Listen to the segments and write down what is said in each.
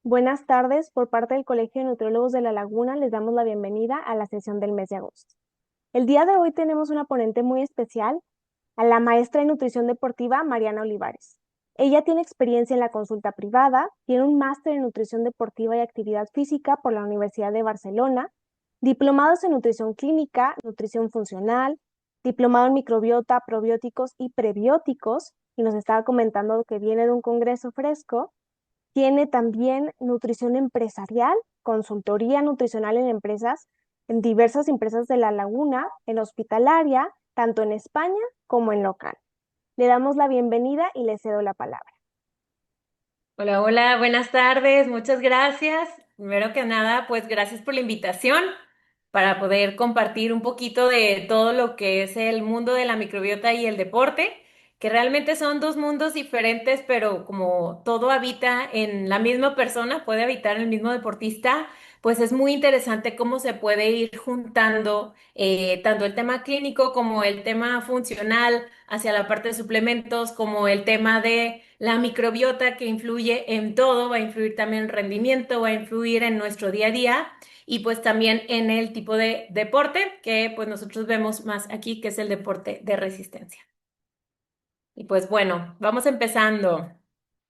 Buenas tardes, por parte del Colegio de Nutriólogos de La Laguna les damos la bienvenida a la sesión del mes de agosto. El día de hoy tenemos una ponente muy especial, a la maestra de nutrición deportiva Mariana Olivares. Ella tiene experiencia en la consulta privada, tiene un máster en nutrición deportiva y actividad física por la Universidad de Barcelona, diplomados en nutrición clínica, nutrición funcional, diplomado en microbiota, probióticos y prebióticos, y nos estaba comentando que viene de un congreso fresco. Tiene también nutrición empresarial, consultoría nutricional en empresas, en diversas empresas de La Laguna, en hospitalaria, tanto en España como en local. Le damos la bienvenida y le cedo la palabra. Hola, hola, buenas tardes, muchas gracias. Primero que nada, pues gracias por la invitación para poder compartir un poquito de todo lo que es el mundo de la microbiota y el deporte, que realmente son dos mundos diferentes, pero como todo habita en la misma persona, puede habitar en el mismo deportista, pues es muy interesante cómo se puede ir juntando tanto el tema clínico como el tema funcional hacia la parte de suplementos, como el tema de la microbiota que influye en todo, va a influir también en rendimiento, va a influir en nuestro día a día y pues también en el tipo de deporte que pues nosotros vemos más aquí, que es el deporte de resistencia. Y pues bueno, vamos empezando.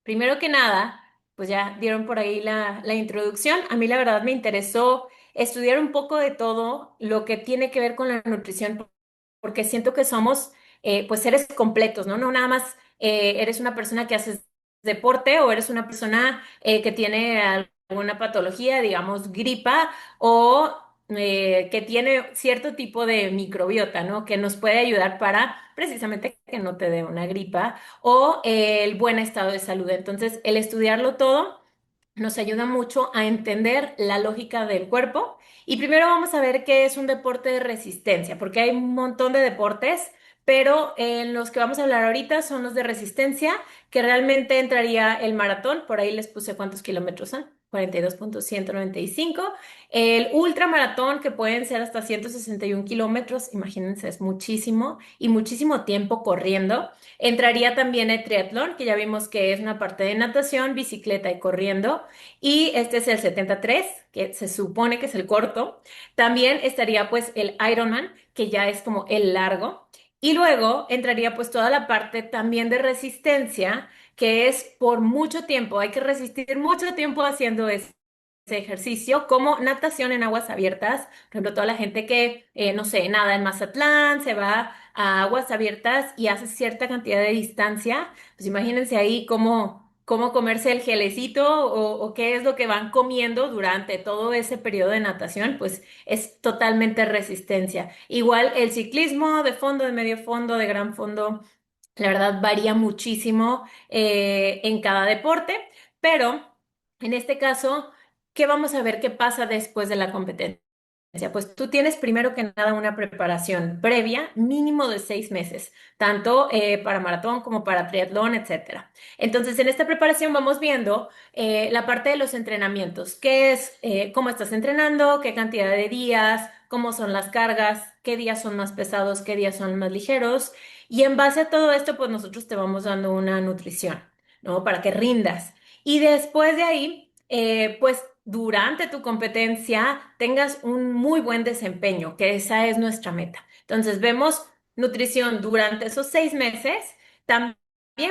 Primero que nada, pues ya dieron por ahí la introducción. A mí la verdad me interesó estudiar un poco de todo lo que tiene que ver con la nutrición, porque siento que somos pues seres completos, ¿no? No nada más eres una persona que haces deporte o eres una persona que tiene alguna patología, digamos gripa, o que tiene cierto tipo de microbiota, ¿no? Que nos puede ayudar para precisamente que no te dé una gripa o el buen estado de salud. Entonces, el estudiarlo todo nos ayuda mucho a entender la lógica del cuerpo. Y primero vamos a ver qué es un deporte de resistencia, porque hay un montón de deportes, pero en los que vamos a hablar ahorita son los de resistencia, que realmente entraría el maratón, por ahí les puse cuántos kilómetros son. 42.195. El ultramaratón, que pueden ser hasta 161 kilómetros, imagínense, es muchísimo y muchísimo tiempo corriendo. Entraría también el triatlón, que ya vimos que es una parte de natación, bicicleta y corriendo. Y este es el 73, que se supone que es el corto. También estaría pues el Ironman, que ya es como el largo. Y luego entraría pues toda la parte también de resistencia, que es por mucho tiempo. Hay que resistir mucho tiempo haciendo ese ejercicio, como natación en aguas abiertas. Por ejemplo, toda la gente que, no sé, nada en Mazatlán, se va a aguas abiertas y hace cierta cantidad de distancia, pues imagínense ahí cómo comerse el gelecito o qué es lo que van comiendo durante todo ese periodo de natación, pues es totalmente resistencia. Igual el ciclismo de fondo, de medio fondo, de gran fondo, la verdad varía muchísimo en cada deporte, pero en este caso, ¿qué vamos a ver qué pasa después de la competencia? Pues tú tienes primero que nada una preparación previa, mínimo de 6 meses, tanto para maratón como para triatlón, etcétera. Entonces, en esta preparación vamos viendo la parte de los entrenamientos, qué es, cómo estás entrenando, qué cantidad de días, cómo son las cargas, qué días son más pesados, qué días son más ligeros. Y en base a todo esto, pues nosotros te vamos dando una nutrición, ¿no? Para que rindas. Y después de ahí, pues durante tu competencia tengas un muy buen desempeño, que esa es nuestra meta. Entonces, vemos nutrición durante esos 6 meses. También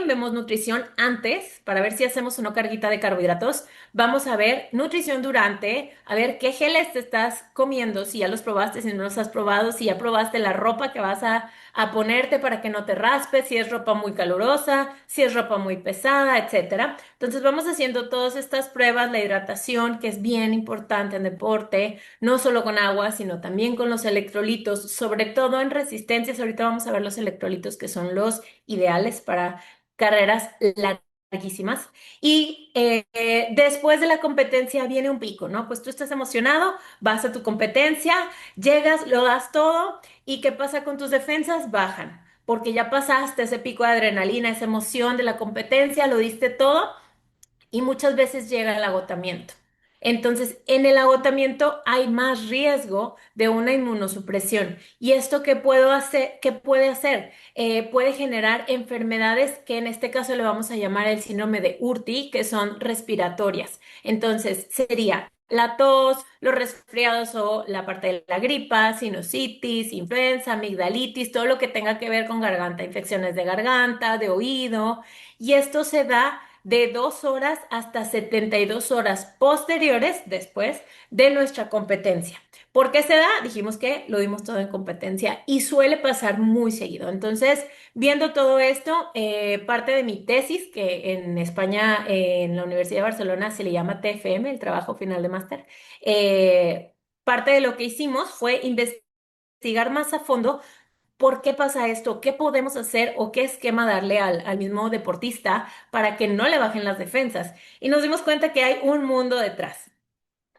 vemos nutrición antes para ver si hacemos o no carguita de carbohidratos. Vamos a ver nutrición durante, a ver qué geles te estás comiendo, si ya los probaste, si no los has probado, si ya probaste la ropa que vas a ponerte para que no te raspes, si es ropa muy calurosa, si es ropa muy pesada, etcétera. Entonces vamos haciendo todas estas pruebas, la hidratación, que es bien importante en deporte, no solo con agua, sino también con los electrolitos, sobre todo en resistencias. Ahorita vamos a ver los electrolitos que son los ideales para carreras larguísimas. Y después de la competencia viene un pico, ¿no? Pues tú estás emocionado, vas a tu competencia, llegas, lo das todo. ¿Y qué pasa con tus defensas? Bajan, porque ya pasaste ese pico de adrenalina, esa emoción de la competencia, lo diste todo y muchas veces llega el agotamiento. Entonces, en el agotamiento hay más riesgo de una inmunosupresión. ¿Y esto qué puedo hacer? ¿Qué puede hacer? Puede generar enfermedades que en este caso le vamos a llamar el síndrome de Urti, que son respiratorias. Entonces, sería la tos, los resfriados o la parte de la gripa, sinusitis, influenza, amigdalitis, todo lo que tenga que ver con garganta, infecciones de garganta, de oído. Y esto se da de 2 horas hasta 72 horas posteriores después de nuestra competencia. ¿Por qué se da? Dijimos que lo dimos todo en competencia y suele pasar muy seguido. Entonces, viendo todo esto, parte de mi tesis, que en España, en la Universidad de Barcelona, se le llama TFM, el trabajo final de máster, parte de lo que hicimos fue investigar más a fondo por qué pasa esto, qué podemos hacer o qué esquema darle al mismo deportista para que no le bajen las defensas. Y nos dimos cuenta que hay un mundo detrás.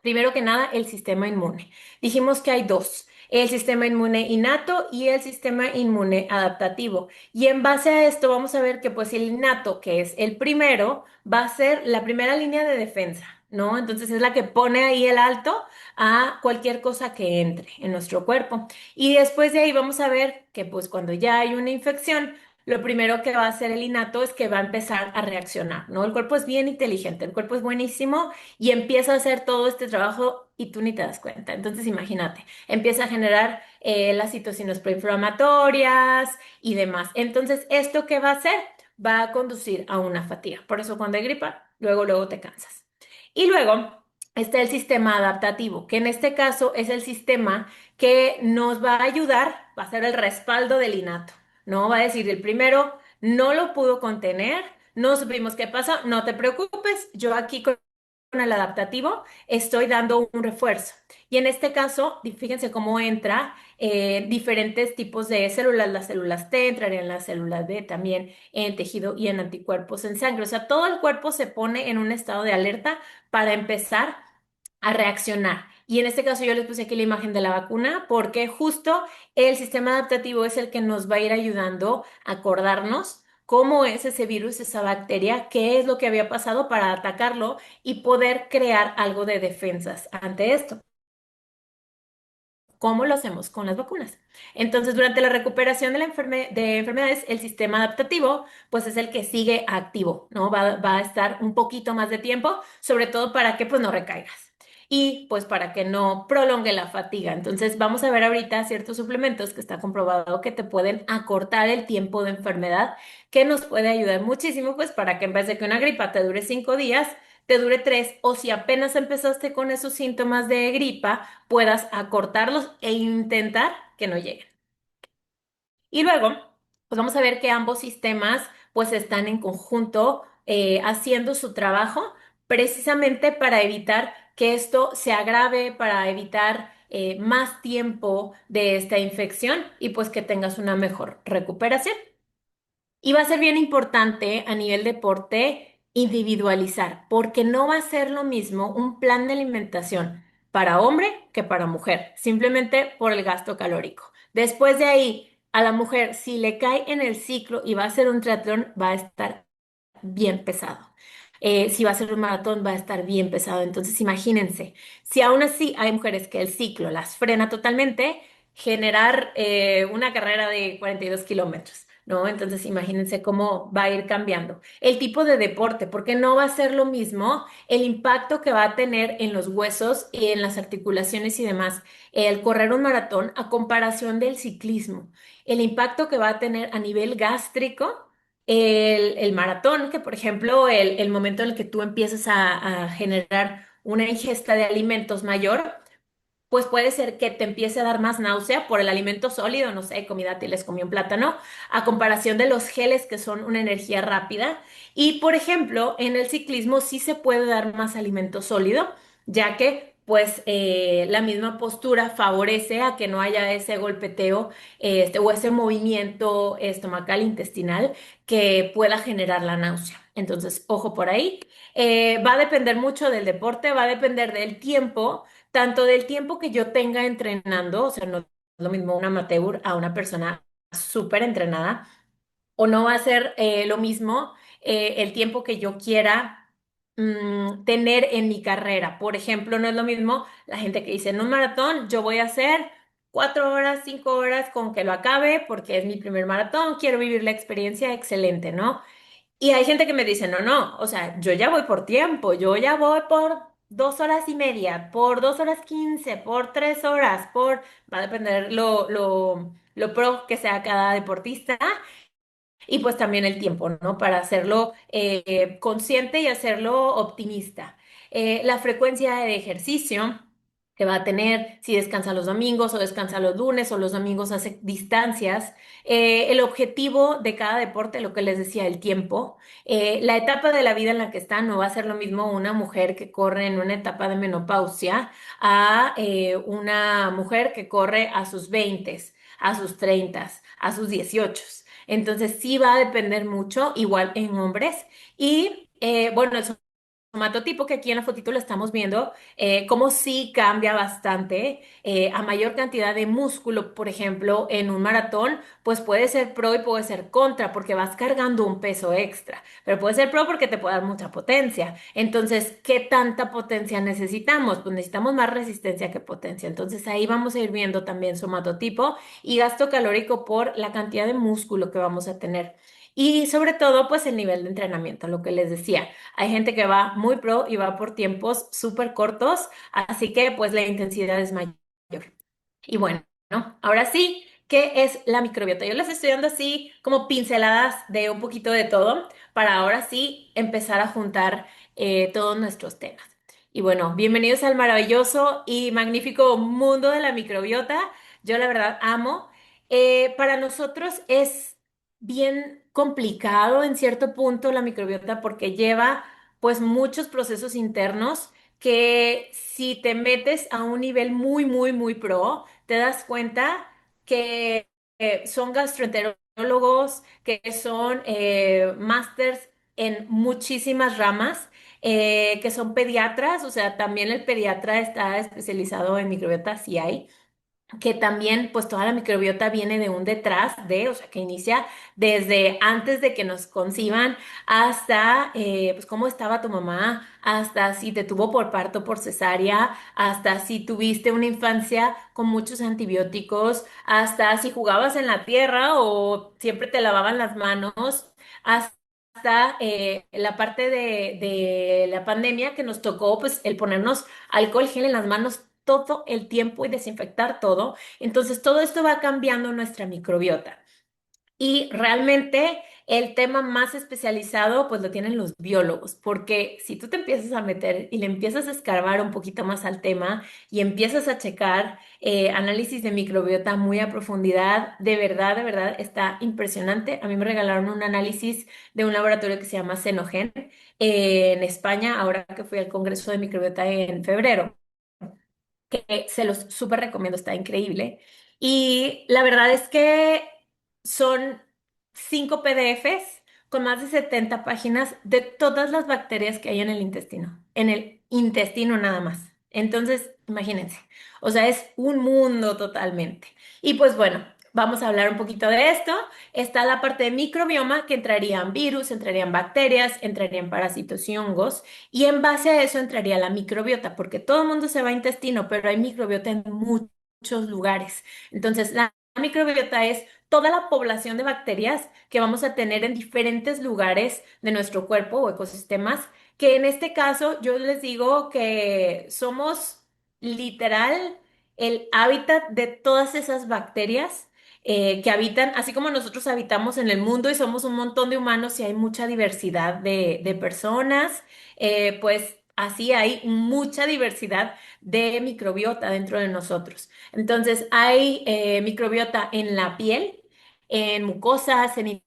Primero que nada, el sistema inmune. Dijimos que hay dos, el sistema inmune innato y el sistema inmune adaptativo. Y en base a esto vamos a ver que pues el innato, que es el primero, va a ser la primera línea de defensa, ¿no? Entonces es la que pone ahí el alto a cualquier cosa que entre en nuestro cuerpo. Y después de ahí vamos a ver que pues cuando ya hay una infección, lo primero que va a hacer el innato es que va a empezar a reaccionar, ¿no? El cuerpo es bien inteligente, el cuerpo es buenísimo y empieza a hacer todo este trabajo y tú ni te das cuenta. Entonces, imagínate, empieza a generar las citocinas proinflamatorias y demás. Entonces, ¿esto qué va a hacer? Va a conducir a una fatiga. Por eso cuando hay gripa, luego te cansas. Y luego está el sistema adaptativo, que en este caso es el sistema que nos va a ayudar, va a ser el respaldo del innato, ¿no? Va a decir, el primero no lo pudo contener, no supimos qué pasó, no te preocupes, yo aquí con el adaptativo estoy dando un refuerzo. Y en este caso, fíjense cómo entra diferentes tipos de células, las células T, entrarían las células B también en tejido y en anticuerpos en sangre. O sea, todo el cuerpo se pone en un estado de alerta para empezar a reaccionar. Y en este caso yo les puse aquí la imagen de la vacuna porque justo el sistema adaptativo es el que nos va a ir ayudando a acordarnos cómo es ese virus, esa bacteria, qué es lo que había pasado para atacarlo y poder crear algo de defensas ante esto. ¿Cómo lo hacemos con las vacunas? Entonces, durante la recuperación de de enfermedades, el sistema adaptativo, pues es el que sigue activo, ¿no? Va a estar un poquito más de tiempo, sobre todo para que pues no recaigas y pues para que no prolongue la fatiga. Entonces, vamos a ver ahorita ciertos suplementos que está comprobado que te pueden acortar el tiempo de enfermedad, que nos puede ayudar muchísimo, pues para que en vez de que una gripa te dure 5 días, te dure 3, o si apenas empezaste con esos síntomas de gripa, puedas acortarlos e intentar que no lleguen. Y luego, pues vamos a ver que ambos sistemas pues están en conjunto haciendo su trabajo precisamente para evitar que esto se agrave, para evitar más tiempo de esta infección y pues que tengas una mejor recuperación. Y va a ser bien importante a nivel deporte individualizar, porque no va a ser lo mismo un plan de alimentación para hombre que para mujer, simplemente por el gasto calórico. Después de ahí, a la mujer, si le cae en el ciclo y va a hacer un triatlón, va a estar bien pesado. Si va a ser un maratón, va a estar bien pesado. Entonces, imagínense, si aún así hay mujeres que el ciclo las frena totalmente, generar una carrera de 42 kilómetros, ¿no? Entonces, imagínense cómo va a ir cambiando. El tipo de deporte, porque no va a ser lo mismo el impacto que va a tener en los huesos y en las articulaciones y demás el correr un maratón a comparación del ciclismo. El impacto que va a tener a nivel gástrico el maratón, que por ejemplo, el momento en el que tú empiezas a generar una ingesta de alimentos mayor, pues puede ser que te empiece a dar más náusea por el alimento sólido, no sé, comida, te les comí un plátano, a comparación de los geles que son una energía rápida. Y por ejemplo, en el ciclismo sí se puede dar más alimento sólido, ya que pues la misma postura favorece a que no haya ese golpeteo o ese movimiento estomacal intestinal que pueda generar la náusea. Entonces, ojo por ahí. Va a depender mucho del deporte, va a depender del tiempo tanto del tiempo que yo tenga entrenando, o sea, no es lo mismo un amateur a una persona súper entrenada, o no va a ser lo mismo el tiempo que yo quiera tener en mi carrera. Por ejemplo, no es lo mismo la gente que dice, en un maratón yo voy a hacer 4 horas, 5 horas con que lo acabe porque es mi primer maratón, quiero vivir la experiencia excelente, ¿no? Y hay gente que me dice, no, no, o sea, yo ya voy por tiempo, yo ya voy por 2 horas y media, por 2 horas 15, por 3 horas, va a depender lo pro que sea cada deportista. Y pues también el tiempo, ¿no? Para hacerlo consciente y hacerlo optimista. La frecuencia de ejercicio que va a tener, si descansa los domingos o descansa los lunes o los domingos hace distancias, el objetivo de cada deporte, lo que les decía, el tiempo, la etapa de la vida en la que está, no va a ser lo mismo una mujer que corre en una etapa de menopausia a una mujer que corre a sus 20, a sus 30, a sus 18. Entonces sí va a depender mucho, igual en hombres. Y bueno, el somatotipo que aquí en la fotito lo estamos viendo, como sí cambia bastante a mayor cantidad de músculo, por ejemplo, en un maratón, pues puede ser pro y puede ser contra porque vas cargando un peso extra, pero puede ser pro porque te puede dar mucha potencia. Entonces, ¿qué tanta potencia necesitamos? Pues necesitamos más resistencia que potencia. Entonces ahí vamos a ir viendo también somatotipo y gasto calórico por la cantidad de músculo que vamos a tener. Y sobre todo, pues el nivel de entrenamiento, lo que les decía. Hay gente que va muy pro y va por tiempos súper cortos, así que pues la intensidad es mayor. Y bueno, ¿no? Ahora sí, ¿qué es la microbiota? Yo les estoy dando así como pinceladas de un poquito de todo para ahora sí empezar a juntar todos nuestros temas. Y bueno, bienvenidos al maravilloso y magnífico mundo de la microbiota. Yo la verdad amo. Para nosotros es bien complicado en cierto punto la microbiota porque lleva pues muchos procesos internos que si te metes a un nivel muy, muy, muy pro, te das cuenta que son gastroenterólogos, que son másters en muchísimas ramas, que son pediatras, o sea, también el pediatra está especializado en microbiota, sí hay que también pues toda la microbiota viene de un detrás de, o sea, que inicia desde antes de que nos conciban hasta pues cómo estaba tu mamá, hasta si te tuvo por parto por cesárea, hasta si tuviste una infancia con muchos antibióticos, hasta si jugabas en la tierra o siempre te lavaban las manos, hasta la parte de la pandemia que nos tocó pues el ponernos alcohol gel en las manos todo el tiempo y desinfectar todo. Entonces, todo esto va cambiando nuestra microbiota. Y realmente el tema más especializado, pues lo tienen los biólogos, porque si tú te empiezas a meter y le empiezas a escarbar un poquito más al tema y empiezas a checar análisis de microbiota muy a profundidad, de verdad, está impresionante. A mí me regalaron un análisis de un laboratorio que se llama Cenogen en España, ahora que fui al Congreso de Microbiota en febrero que se los súper recomiendo, está increíble. Y la verdad es que son 5 PDFs con más de 70 páginas de todas las bacterias que hay en el intestino nada más. Entonces, imagínense, o sea, es un mundo totalmente. Y pues bueno, vamos a hablar un poquito de esto. Está la parte de microbioma, que entrarían virus, entrarían bacterias, entrarían parásitos y hongos. Y en base a eso entraría la microbiota, porque todo el mundo se va a intestino, pero hay microbiota en muchos lugares. Entonces, la microbiota es toda la población de bacterias que vamos a tener en diferentes lugares de nuestro cuerpo o ecosistemas, que en este caso yo les digo que somos literal el hábitat de todas esas bacterias. Que habitan, así como nosotros habitamos en el mundo y somos un montón de humanos y hay mucha diversidad de personas, pues así hay mucha diversidad de microbiota dentro de nosotros. Entonces, hay microbiota en la piel, en mucosas, en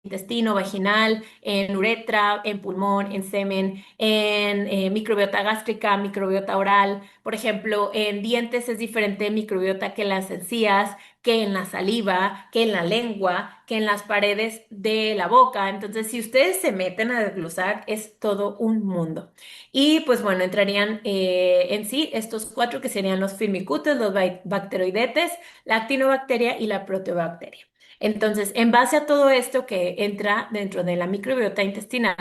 intestino vaginal, en uretra, en pulmón, en semen, en microbiota gástrica, microbiota oral. Por ejemplo, en dientes es diferente microbiota que en las encías, que en la saliva, que en la lengua, que en las paredes de la boca. Entonces, si ustedes se meten a desglosar, es todo un mundo. Y pues bueno, entrarían en sí estos cuatro que serían los firmicutes, los bacteroidetes, la actinobacteria y la proteobacteria. Entonces, en base a todo esto que entra dentro de la microbiota intestinal,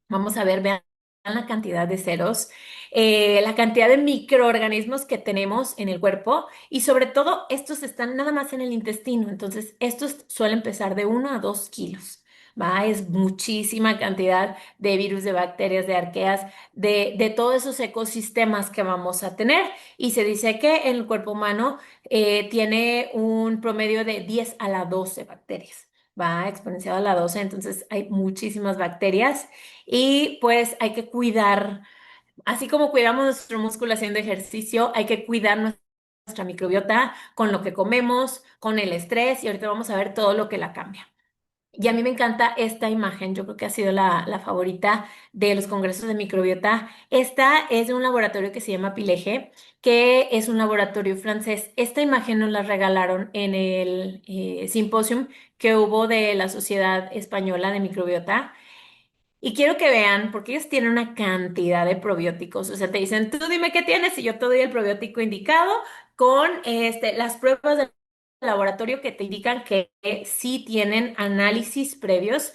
vamos a ver, vean. la cantidad de ceros, la cantidad de microorganismos que tenemos en el cuerpo y sobre todo estos están nada más en el intestino, entonces estos suelen pesar de 1 a 2 kilos. ¿Va? Es muchísima cantidad de virus, de bacterias, de arqueas, de todos esos ecosistemas que vamos a tener. Y se dice que el cuerpo humano tiene un promedio de 10 a la 12 bacterias. Va exponenciado a la 12, entonces hay muchísimas bacterias y pues hay que cuidar, así como cuidamos nuestro músculo haciendo ejercicio, hay que cuidar nuestra microbiota con lo que comemos, con el estrés y ahorita vamos a ver todo lo que la cambia. Y a mí me encanta esta imagen, yo creo que ha sido la favorita de los congresos de microbiota. Esta es de un laboratorio que se llama Pilege, que es un laboratorio francés. Esta imagen nos la regalaron en el simposium que hubo de la Sociedad Española de Microbiota. Y quiero que vean, porque ellos tienen una cantidad de probióticos. O sea, te dicen, tú dime qué tienes y yo te doy el probiótico indicado con las pruebas del laboratorio que te indican que sí tienen análisis previos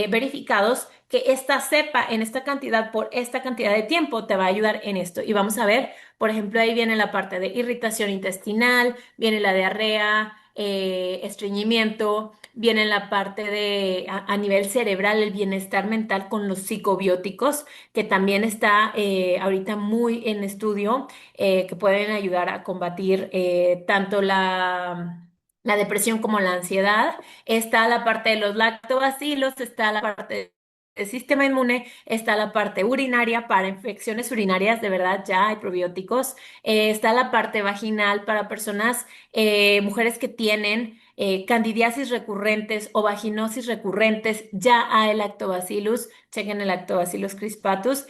verificados que esta cepa en esta cantidad por esta cantidad de tiempo te va a ayudar en esto. Y vamos a ver, por ejemplo, ahí viene la parte de irritación intestinal, viene la diarrea, estreñimiento. Viene la parte de a nivel cerebral, el bienestar mental con los psicobióticos, que también está ahorita muy en estudio, que pueden ayudar a combatir tanto la depresión como la ansiedad. Está la parte de los lactobacilos, está la parte del sistema inmune, está la parte urinaria para infecciones urinarias, de verdad ya hay probióticos. Está la parte vaginal para personas, mujeres que tienen candidiasis recurrentes o vaginosis recurrentes, ya hay lactobacillus, chequen el lactobacillus crispatus,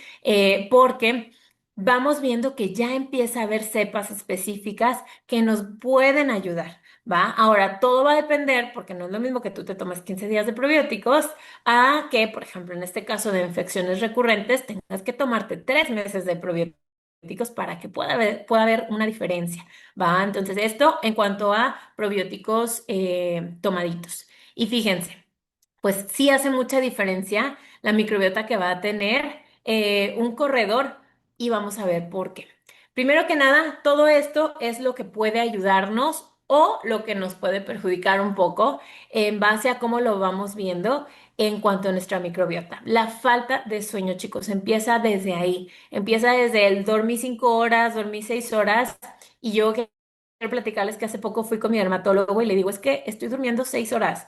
porque vamos viendo que ya empieza a haber cepas específicas que nos pueden ayudar. ¿Va? Ahora, todo va a depender, porque no es lo mismo que tú te tomes 15 días de probióticos, a que, por ejemplo, en este caso de infecciones recurrentes, tengas que tomarte 3 meses de probióticos para que pueda haber una diferencia. ¿Va? Entonces, esto en cuanto a probióticos tomaditos. Y fíjense, pues sí hace mucha diferencia la microbiota que va a tener un corredor y vamos a ver por qué. Primero que nada, todo esto es lo que puede ayudarnos o lo que nos puede perjudicar un poco en base a cómo lo vamos viendo en cuanto a nuestra microbiota. La falta de sueño, chicos, empieza desde ahí. Empieza desde el dormí 5 horas, dormí 6 horas y yo quiero platicarles que hace poco fui con mi dermatólogo y le digo, es que estoy durmiendo 6 horas.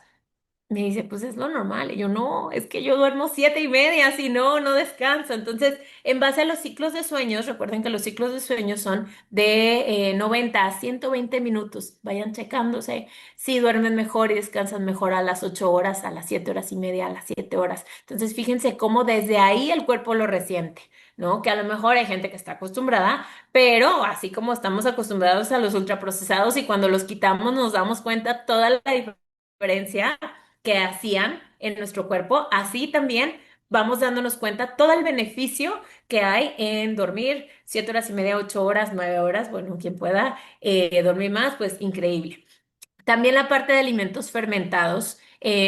Me dice, pues es lo normal. Y yo, no, es que yo duermo 7:30, si no, no descanso. Entonces, en base a los ciclos de sueños, recuerden que los ciclos de sueños son de 90 a 120 minutos. Vayan checándose si duermen mejor y descansan mejor a las 8 horas, a las 7 horas y media, a las 7 horas. Entonces, fíjense cómo desde ahí el cuerpo lo resiente, ¿no? Que a lo mejor hay gente que está acostumbrada, pero así como estamos acostumbrados a los ultraprocesados y cuando los quitamos nos damos cuenta toda la diferencia que hacían en nuestro cuerpo, así también vamos dándonos cuenta todo el beneficio que hay en dormir 7 horas y media, 8 horas, 9 horas, bueno, quien pueda dormir más, pues increíble. También la parte de alimentos fermentados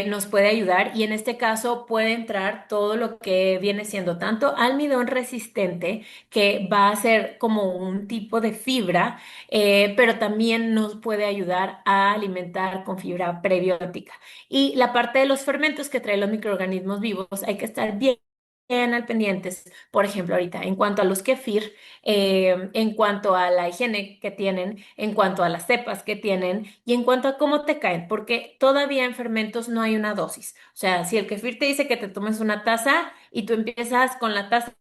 nos puede ayudar y en este caso puede entrar todo lo que viene siendo tanto almidón resistente, que va a ser como un tipo de fibra, pero también nos puede ayudar a alimentar con fibra prebiótica. Y la parte de los fermentos que traen los microorganismos vivos, hay que estar bien al pendientes. Por ejemplo, ahorita, en cuanto a los kefir, en cuanto a la higiene que tienen, en cuanto a las cepas que tienen y en cuanto a cómo te caen, porque todavía en fermentos no hay una dosis. O sea, si el kefir te dice que te tomes una taza y tú empiezas con la taza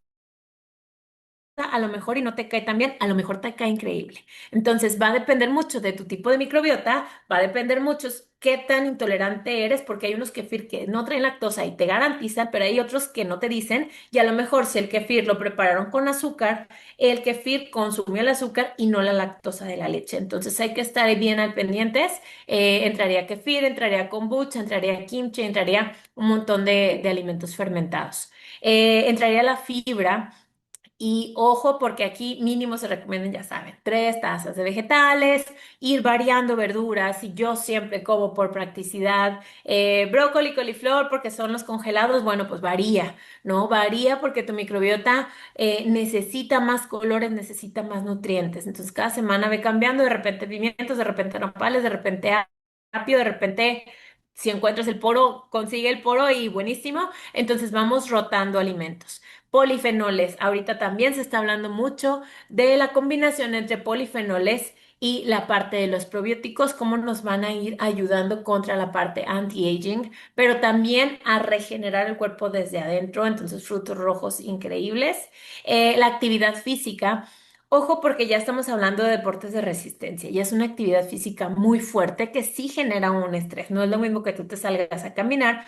a lo mejor y no te cae tan bien, a lo mejor te cae increíble. Entonces va a depender mucho de tu tipo de microbiota, va a depender mucho qué tan intolerante eres, porque hay unos kefir que no traen lactosa y te garantizan, pero hay otros que no te dicen, y a lo mejor si el kefir lo prepararon con azúcar, el kefir consumió el azúcar y no la lactosa de la leche. Entonces hay que estar bien al pendientes. Entraría kefir, entraría kombucha, entraría kimchi, entraría un montón de alimentos fermentados. Entraría la fibra Y ojo, porque aquí mínimo se recomiendan, ya saben, 3 tazas de vegetales, ir variando verduras. Y yo siempre como por practicidad brócoli, coliflor, porque son los congelados. Bueno, pues varía, ¿no? Varía porque tu microbiota necesita más colores, necesita más nutrientes. Entonces, cada semana ve cambiando, de repente pimientos, de repente nopales, de repente apio, de repente, si encuentras el poro, consigue el poro y buenísimo. Entonces, vamos rotando alimentos. Polifenoles. Ahorita también se está hablando mucho de la combinación entre polifenoles y la parte de los probióticos, cómo nos van a ir ayudando contra la parte anti-aging, pero también a regenerar el cuerpo desde adentro. Entonces, frutos rojos increíbles. La actividad física. Ojo, porque ya estamos hablando de deportes de resistencia y es una actividad física muy fuerte que sí genera un estrés. No es lo mismo que tú te salgas a caminar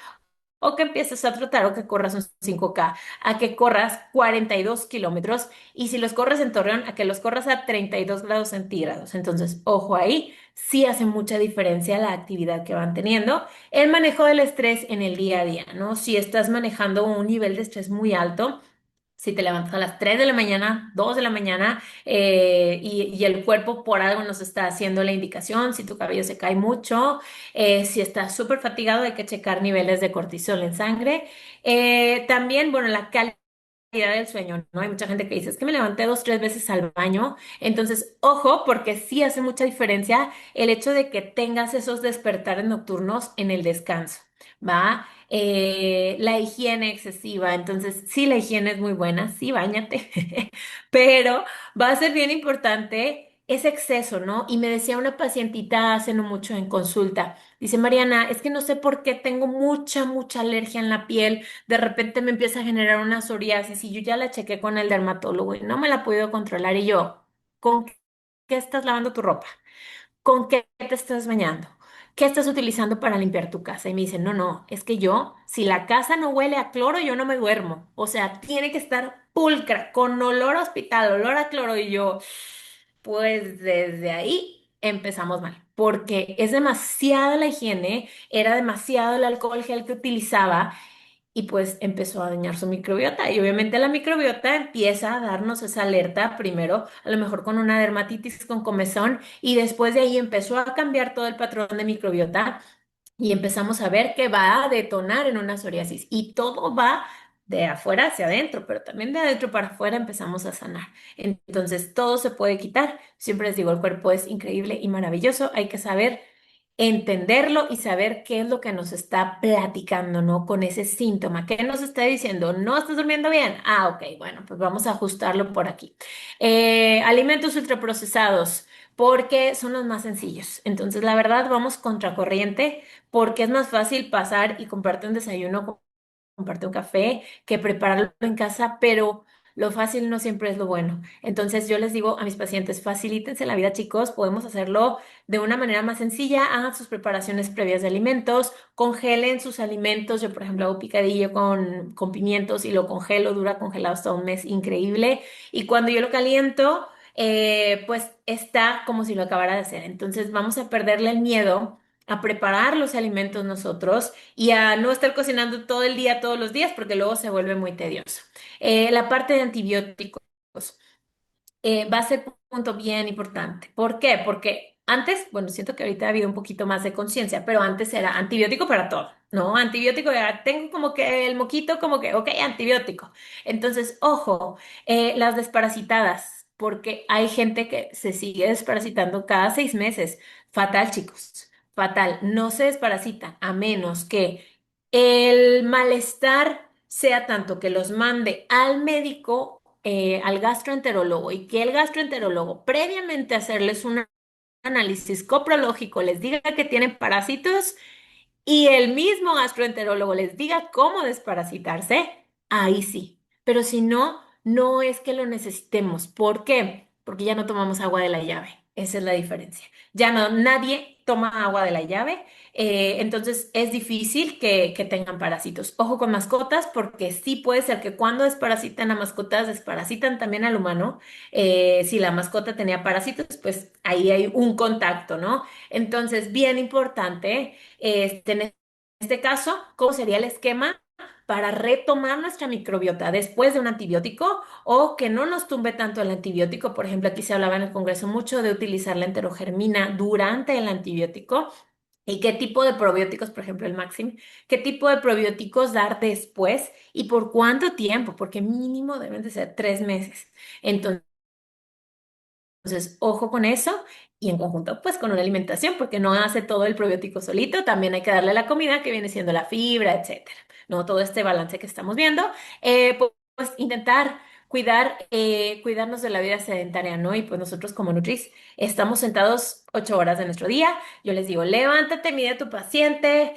o que empieces a trotar o que corras un 5K, a que corras 42 kilómetros y si los corres en Torreón, a que los corras a 32 grados centígrados. Entonces, ojo ahí, sí hace mucha diferencia la actividad que van teniendo. El manejo del estrés en el día a día, ¿no? Si estás manejando un nivel de estrés muy alto, si te levantas a las 3 de la mañana, 2 de la mañana, y el cuerpo por algo nos está haciendo la indicación, si tu cabello se cae mucho, si estás súper fatigado, hay que checar niveles de cortisol en sangre. También, bueno, la calidad del sueño, ¿no? Hay mucha gente que dice, es que me levanté 2, 3 veces al baño. Entonces, ojo, porque sí hace mucha diferencia el hecho de que tengas esos despertares nocturnos en el descanso, ¿va? La higiene excesiva, entonces sí, la higiene es muy buena, sí, báñate, pero va a ser bien importante ese exceso, ¿no? Y me decía una pacientita hace no mucho en consulta, dice, Mariana, es que no sé por qué tengo mucha alergia en la piel, de repente me empieza a generar una psoriasis y yo ya la chequé con el dermatólogo y no me la he podido controlar y yo, ¿con qué estás lavando tu ropa? ¿Con qué te estás bañando? ¿Qué estás utilizando para limpiar tu casa? Y me dicen, no, es que yo, si la casa no huele a cloro, yo no me duermo. O sea, tiene que estar pulcra, con olor a hospital, olor a cloro. Y yo, pues desde ahí empezamos mal, porque es demasiada la higiene, era demasiado el alcohol gel que utilizaba y pues empezó a dañar su microbiota. Y obviamente la microbiota empieza a darnos esa alerta, primero a lo mejor con una dermatitis con comezón, y después de ahí empezó a cambiar todo el patrón de microbiota y empezamos a ver que va a detonar en una psoriasis. Y todo va de afuera hacia adentro, pero también de adentro para afuera empezamos a sanar. Entonces todo se puede quitar. Siempre les digo, el cuerpo es increíble y maravilloso. Hay que saber entenderlo y saber qué es lo que nos está platicando, ¿no? Con ese síntoma. ¿Qué nos está diciendo? ¿No estás durmiendo bien? Ah, ok, bueno, pues vamos a ajustarlo por aquí. Alimentos ultraprocesados, porque son los más sencillos. Entonces, la verdad, vamos contracorriente, porque es más fácil pasar y comprarte un desayuno, comprarte un café, que prepararlo en casa, pero lo fácil no siempre es lo bueno. Entonces yo les digo a mis pacientes, facilítense la vida, chicos, podemos hacerlo de una manera más sencilla, hagan sus preparaciones previas de alimentos, congelen sus alimentos. Yo, por ejemplo, hago picadillo con pimientos y lo congelo, dura congelado hasta un mes, increíble. Y cuando yo lo caliento, pues está como si lo acabara de hacer. Entonces vamos a perderle el miedo a preparar los alimentos nosotros y a no estar cocinando todo el día, todos los días, porque luego se vuelve muy tedioso. La parte de antibióticos va a ser un punto bien importante. ¿Por qué? Porque antes, bueno, siento que ahorita ha habido un poquito más de conciencia, pero antes era antibiótico para todo, ¿no? Antibiótico, ya tengo como que el moquito, como que, ok, antibiótico. Entonces, ojo, las desparasitadas, porque hay gente que se sigue desparasitando cada 6 meses. Fatal, chicos, fatal. No se desparasitan a menos que el malestar sea tanto que los mande al médico, al gastroenterólogo, y que el gastroenterólogo, previamente a hacerles un análisis coprológico, les diga que tienen parásitos y el mismo gastroenterólogo les diga cómo desparasitarse, ahí sí. Pero si no, no es que lo necesitemos. ¿Por qué? Porque ya no tomamos agua de la llave. Esa es la diferencia. Ya no, nadie toma agua de la llave, entonces es difícil que tengan parásitos. Ojo con mascotas, porque sí puede ser que cuando desparasitan a mascotas, desparasitan también al humano. Si la mascota tenía parásitos, pues ahí hay un contacto, ¿no? Entonces, bien importante en este caso, ¿cómo sería el esquema? para retomar nuestra microbiota después de un antibiótico o que no nos tumbe tanto el antibiótico. Por ejemplo, aquí se hablaba en el Congreso mucho de utilizar la enterogermina durante el antibiótico. ¿Y qué tipo de probióticos, por ejemplo, el Maxim, qué tipo de probióticos dar después y por cuánto tiempo? Porque mínimo deben de ser 3 meses. Entonces, ojo con eso y en conjunto, pues con una alimentación, porque no hace todo el probiótico solito, también hay que darle la comida que viene siendo la fibra, etcétera. No todo este balance que estamos viendo, pues, intentar cuidarnos de la vida sedentaria, ¿no? Y pues nosotros como Nutris estamos sentados 8 horas de nuestro día. Yo les digo, levántate, mide a tu paciente,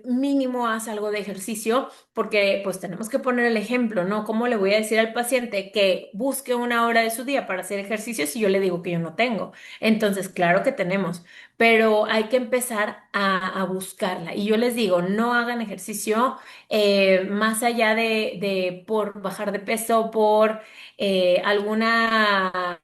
mínimo haz algo de ejercicio porque pues tenemos que poner el ejemplo, ¿no? ¿Cómo le voy a decir al paciente que busque una hora de su día para hacer ejercicio si yo le digo que yo no tengo? Entonces, claro que tenemos, pero hay que empezar a buscarla. Y yo les digo, no hagan ejercicio más allá de por bajar de peso, por alguna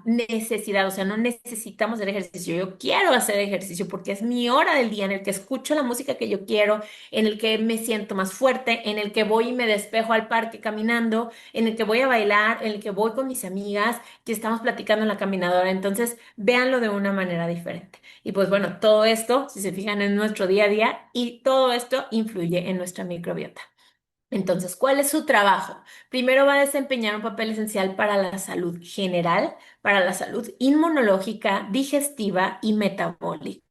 necesidad, o sea, no necesitamos hacer ejercicio. Yo quiero hacer ejercicio porque es mi hora del día en el que escucho la música que yo quiero, en el que me siento más fuerte, en el que voy y me despejo al parque caminando, en el que voy a bailar, en el que voy con mis amigas, que estamos platicando en la caminadora. Entonces, véanlo de una manera diferente. Y pues bueno, todo esto, si se fijan en nuestro día a día, y todo esto influye en nuestra microbiota. Entonces, ¿cuál es su trabajo? Primero va a desempeñar un papel esencial para la salud general, para la salud inmunológica, digestiva y metabólica.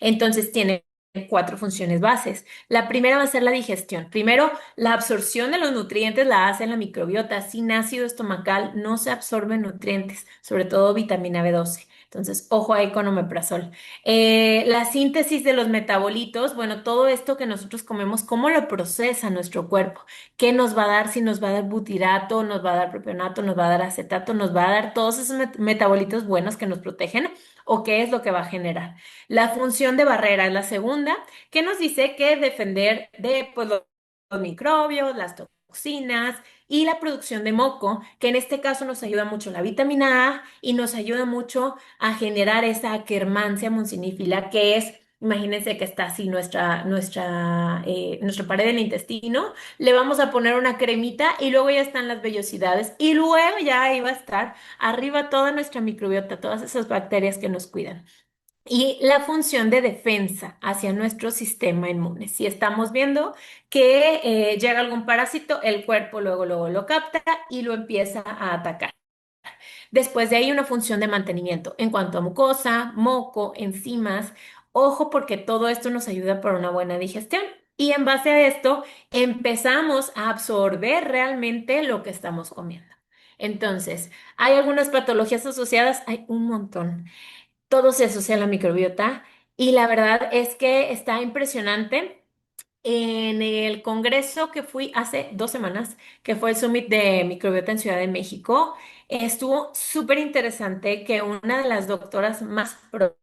Entonces, tiene 4 funciones bases. La primera va a ser la digestión. Primero, la absorción de los nutrientes la hace la microbiota. Sin ácido estomacal no se absorben nutrientes, sobre todo vitamina B12. Entonces, ojo ahí con omeprazol. La síntesis de los metabolitos, bueno, todo esto que nosotros comemos, ¿cómo lo procesa nuestro cuerpo? ¿Qué nos va a dar? Si nos va a dar butirato, nos va a dar propionato, nos va a dar acetato, nos va a dar todos esos metabolitos buenos que nos protegen, o qué es lo que va a generar. La función de barrera es la segunda, que nos dice que defender de pues, los microbios, las toxinas y la producción de moco, que en este caso nos ayuda mucho la vitamina A y nos ayuda mucho a generar esa Akkermansia mucinífila, que es, imagínense que está así nuestra pared del intestino, le vamos a poner una cremita y luego ya están las vellosidades y luego ya ahí va a estar arriba toda nuestra microbiota, todas esas bacterias que nos cuidan. Y la función de defensa hacia nuestro sistema inmune. Si estamos viendo que llega algún parásito, el cuerpo luego lo capta y lo empieza a atacar. Después de ahí una función de mantenimiento en cuanto a mucosa, moco, enzimas. Ojo porque todo esto nos ayuda para una buena digestión. Y en base a esto empezamos a absorber realmente lo que estamos comiendo. Entonces, ¿hay algunas patologías asociadas? Hay un montón. Todo se asocia a la microbiota y la verdad es que está impresionante. En el congreso que fui hace 2 semanas, que fue el Summit de Microbiota en Ciudad de México, estuvo súper interesante que una de las doctoras más pro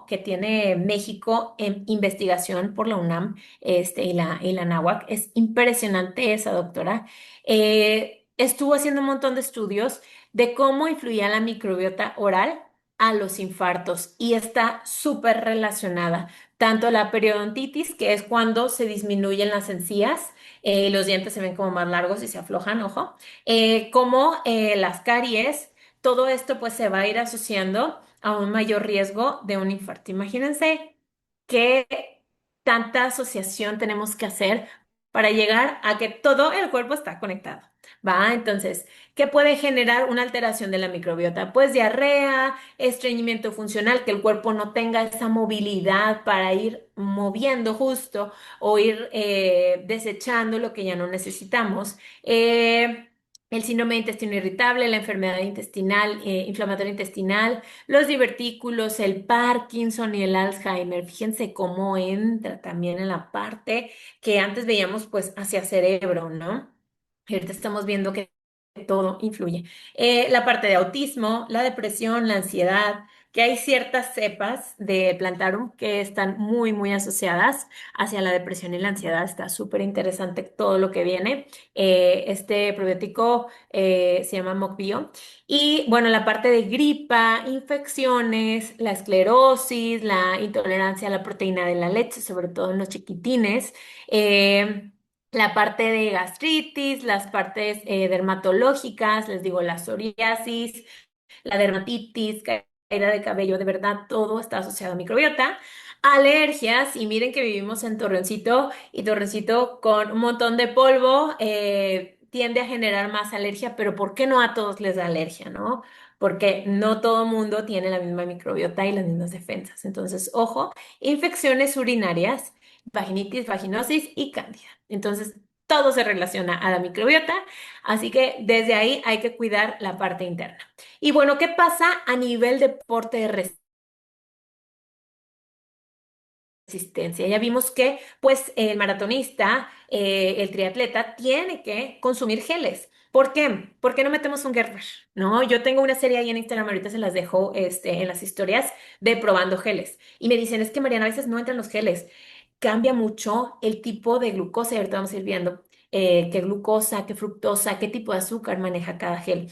que tiene México en investigación por la UNAM y la NAWAC, es impresionante esa doctora, estuvo haciendo un montón de estudios de cómo influía la microbiota oral a los infartos y está súper relacionada tanto la periodontitis, que es cuando se disminuyen las encías, los dientes se ven como más largos y se aflojan, ojo, como las caries, todo esto pues se va a ir asociando a un mayor riesgo de un infarto. Imagínense qué tanta asociación tenemos que hacer para llegar a que todo el cuerpo está conectado. ¿Va? Entonces, ¿qué puede generar una alteración de la microbiota? Pues diarrea, estreñimiento funcional, que el cuerpo no tenga esa movilidad para ir moviendo justo o ir desechando lo que ya no necesitamos. El síndrome de intestino irritable, la enfermedad intestinal, inflamatoria intestinal, los divertículos, el Parkinson y el Alzheimer. Fíjense cómo entra también en la parte que antes veíamos pues hacia cerebro, ¿no? Y ahorita estamos viendo que todo influye. La parte de autismo, la depresión, la ansiedad, que hay ciertas cepas de Plantarum que están muy asociadas hacia la depresión y la ansiedad. Está súper interesante todo lo que viene. Este probiótico se llama MOCBIO. Y bueno, la parte de gripa, infecciones, la esclerosis, la intolerancia a la proteína de la leche, sobre todo en los chiquitines. la parte de gastritis, las partes dermatológicas, les digo, la psoriasis, la dermatitis, caída de cabello, de verdad, todo está asociado a microbiota. Alergias, y miren que vivimos en Torreoncito y Torreoncito con un montón de polvo tiende a generar más alergia, pero ¿por qué no a todos les da alergia, no? Porque no todo mundo tiene la misma microbiota y las mismas defensas. Entonces, ojo, infecciones urinarias, vaginitis, vaginosis y cándida. Entonces, todo se relaciona a la microbiota, así que desde ahí hay que cuidar la parte interna. Y bueno, ¿qué pasa a nivel deporte de resistencia? Ya vimos que, pues, el maratonista, el triatleta, tiene que consumir geles. ¿Por qué? ¿Por qué no metemos un Gerber? No, yo tengo una serie ahí en Instagram, ahorita se las dejo, en las historias de probando geles. Y me dicen, es que Mariana, a veces no entran los geles. Cambia mucho el tipo de glucosa, y ahorita vamos a ir viendo qué glucosa, qué fructosa, qué tipo de azúcar maneja cada gel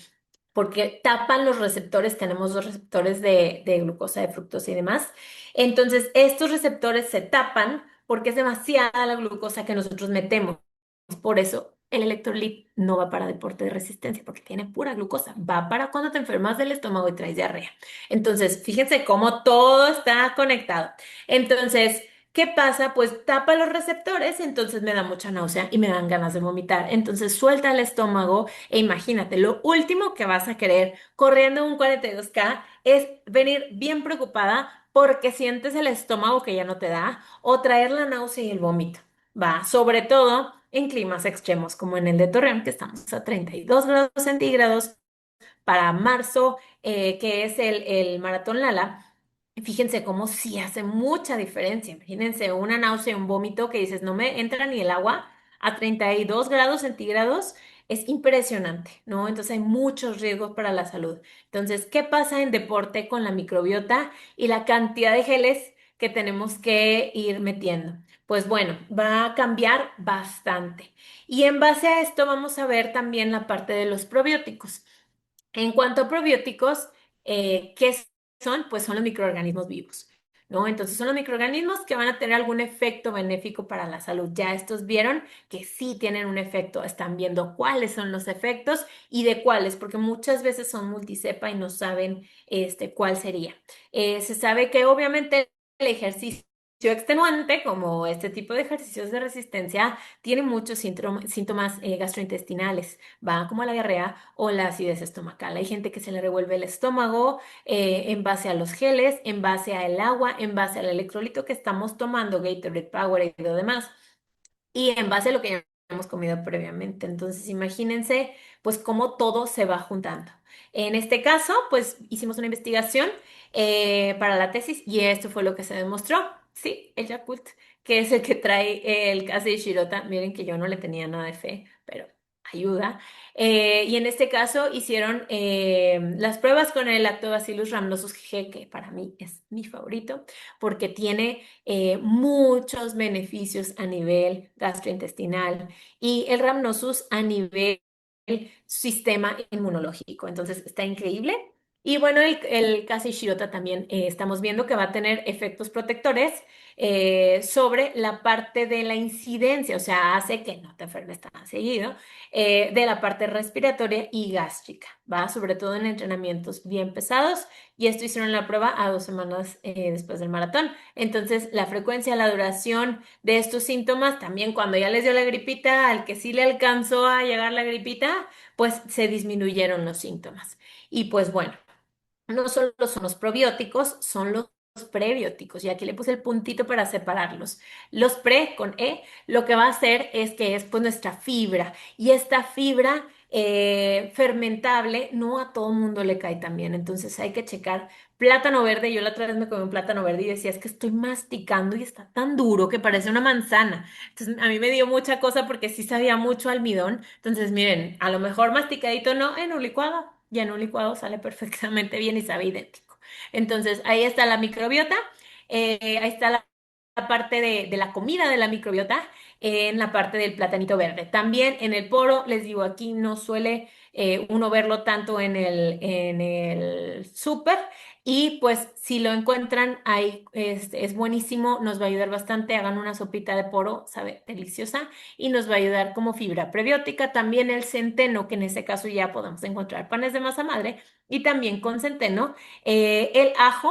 porque tapan los receptores, tenemos dos receptores de glucosa, de fructosa y demás. Entonces, estos receptores se tapan porque es demasiada la glucosa que nosotros metemos. Por eso, el electrolit no va para deporte de resistencia, porque tiene pura glucosa. Va para cuando te enfermas del estómago y traes diarrea. Entonces, fíjense cómo todo está conectado. Entonces, ¿qué pasa? Pues tapa los receptores, entonces me da mucha náusea y me dan ganas de vomitar. Entonces, suelta el estómago e imagínate, lo último que vas a querer corriendo un 42K es venir bien preocupada porque sientes el estómago que ya no te da o traer la náusea y el vómito. Va, sobre todo en climas extremos como en el de Torreón, que estamos a 32 grados centígrados para marzo, que es el Maratón Lala. Fíjense cómo sí hace mucha diferencia. Imagínense una náusea, un vómito que dices, no me entra ni el agua a 32 grados centígrados. Es impresionante, ¿no? Entonces hay muchos riesgos para la salud. Entonces, ¿qué pasa en deporte con la microbiota y la cantidad de geles que tenemos que ir metiendo? Pues bueno, va a cambiar bastante. Y en base a esto vamos a ver también la parte de los probióticos. En cuanto a probióticos, ¿qué son? Pues son los microorganismos vivos, ¿no? Entonces son los microorganismos que van a tener algún efecto benéfico para la salud. Ya estos vieron que sí tienen un efecto, están viendo cuáles son los efectos y de cuáles, porque muchas veces son multicepa y no saben cuál sería. Se sabe que obviamente el ejercicio extenuante, como este tipo de ejercicios de resistencia, tiene muchos síntomas gastrointestinales, va como la diarrea o la acidez estomacal. Hay gente que se le revuelve el estómago en base a los geles, en base al agua, en base al electrolito que estamos tomando, Gatorade, Powerade y lo demás y en base a lo que ya hemos comido previamente. Entonces, imagínense, pues, cómo todo se va juntando. En este caso, pues, hicimos una investigación para la tesis y esto fue lo que se demostró. Sí, el Yakult, que es el que trae el Kasei Shirota. Miren que yo no le tenía nada de fe, pero ayuda. Y en este caso hicieron las pruebas con el Lactobacillus rhamnosus G, que para mí es mi favorito, porque tiene muchos beneficios a nivel gastrointestinal y el Rhamnosus a nivel sistema inmunológico. Entonces está increíble. Y bueno, el Kasei Shirota también estamos viendo que va a tener efectos protectores sobre la parte de la incidencia, o sea, hace que no te enfermes tan seguido, de la parte respiratoria y gástrica, ¿va? Sobre todo en entrenamientos bien pesados. Y esto hicieron la prueba a 2 semanas después del maratón. Entonces, la frecuencia, la duración de estos síntomas, también cuando ya les dio la gripita, al que sí le alcanzó a llegar la gripita, pues se disminuyeron los síntomas. Y pues bueno, no solo son los probióticos, son los prebióticos. Y aquí le puse el puntito para separarlos. Los pre con E, lo que va a hacer es que es pues nuestra fibra. Y esta fibra fermentable, no a todo mundo le cae tan bien. Entonces hay que checar plátano verde. Yo la otra vez me comí un plátano verde y decía, es que estoy masticando y está tan duro que parece una manzana. Entonces a mí me dio mucha cosa porque sí sabía mucho almidón. Entonces miren, a lo mejor masticadito no en un licuado. Y en un licuado sale perfectamente bien y sabe idéntico. Entonces, ahí está la microbiota, ahí está la parte de la comida de la microbiota en la parte del platanito verde. También en el poro, les digo, aquí no suele uno verlo tanto en el súper. Y pues si lo encuentran ahí, es buenísimo, nos va a ayudar bastante. Hagan una sopita de poro, sabe deliciosa, y nos va a ayudar como fibra prebiótica. También el centeno, que en ese caso ya podemos encontrar panes de masa madre, y también con centeno, el ajo,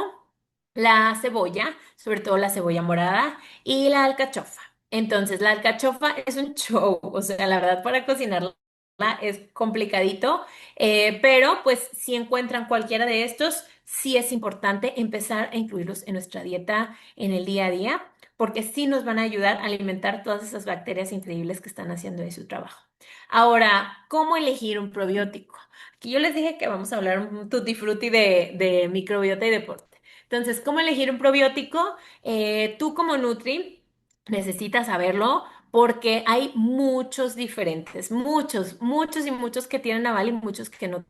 la cebolla, sobre todo la cebolla morada, y la alcachofa. Entonces, la alcachofa es un show, o sea, la verdad, para cocinarla es complicadito, pero pues si encuentran cualquiera de estos, sí es importante empezar a incluirlos en nuestra dieta en el día a día, porque sí nos van a ayudar a alimentar todas esas bacterias increíbles que están haciendo de su trabajo. Ahora, ¿cómo elegir un probiótico? Aquí yo les dije que vamos a hablar un tutti frutti de microbiota y deporte. Entonces, ¿cómo elegir un probiótico? Tú como Nutri necesitas saberlo porque hay muchos diferentes, muchos y muchos que tienen aval y muchos que no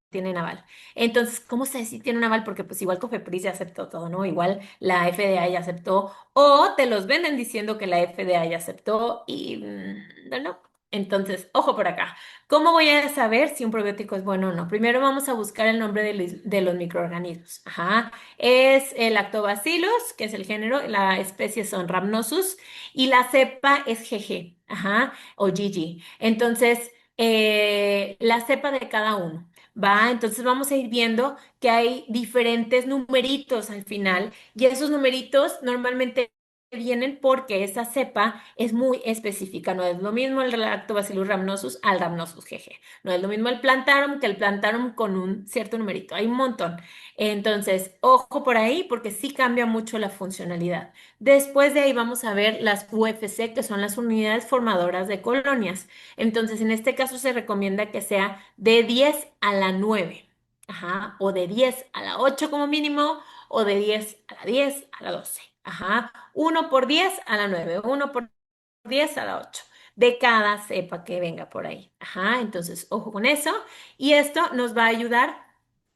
tienen aval. Entonces, ¿cómo sé si tiene un aval? Porque pues igual Cofepris ya aceptó todo, ¿no? Igual la FDA ya aceptó o te los venden diciendo que la FDA ya aceptó y no. Entonces, ojo por acá. ¿Cómo voy a saber si un probiótico es bueno o no? Primero vamos a buscar el nombre de los microorganismos. Ajá. Es el Lactobacillus, que es el género, la especie son Rhamnosus y la cepa es GG, ajá, o GG. Entonces, la cepa de cada uno, ¿va? Entonces vamos a ir viendo que hay diferentes numeritos al final y esos numeritos normalmente vienen porque esa cepa es muy específica. No es lo mismo el Lactobacillus rhamnosus al Rhamnosus GG. No es lo mismo el Plantarum que el Plantarum con un cierto numerito. Hay un montón. Entonces, ojo por ahí porque sí cambia mucho la funcionalidad. Después de ahí vamos a ver las UFC, que son las unidades formadoras de colonias. Entonces, en este caso se recomienda que sea de 10 a la 9, ajá, o de 10 a la 8 como mínimo, o de 10 a la 10 a la 12, ajá. Uno por 10 a la 9, uno por 10 a la 8 de cada cepa que venga por ahí. Ajá, entonces, ojo con eso. Y esto nos va a ayudar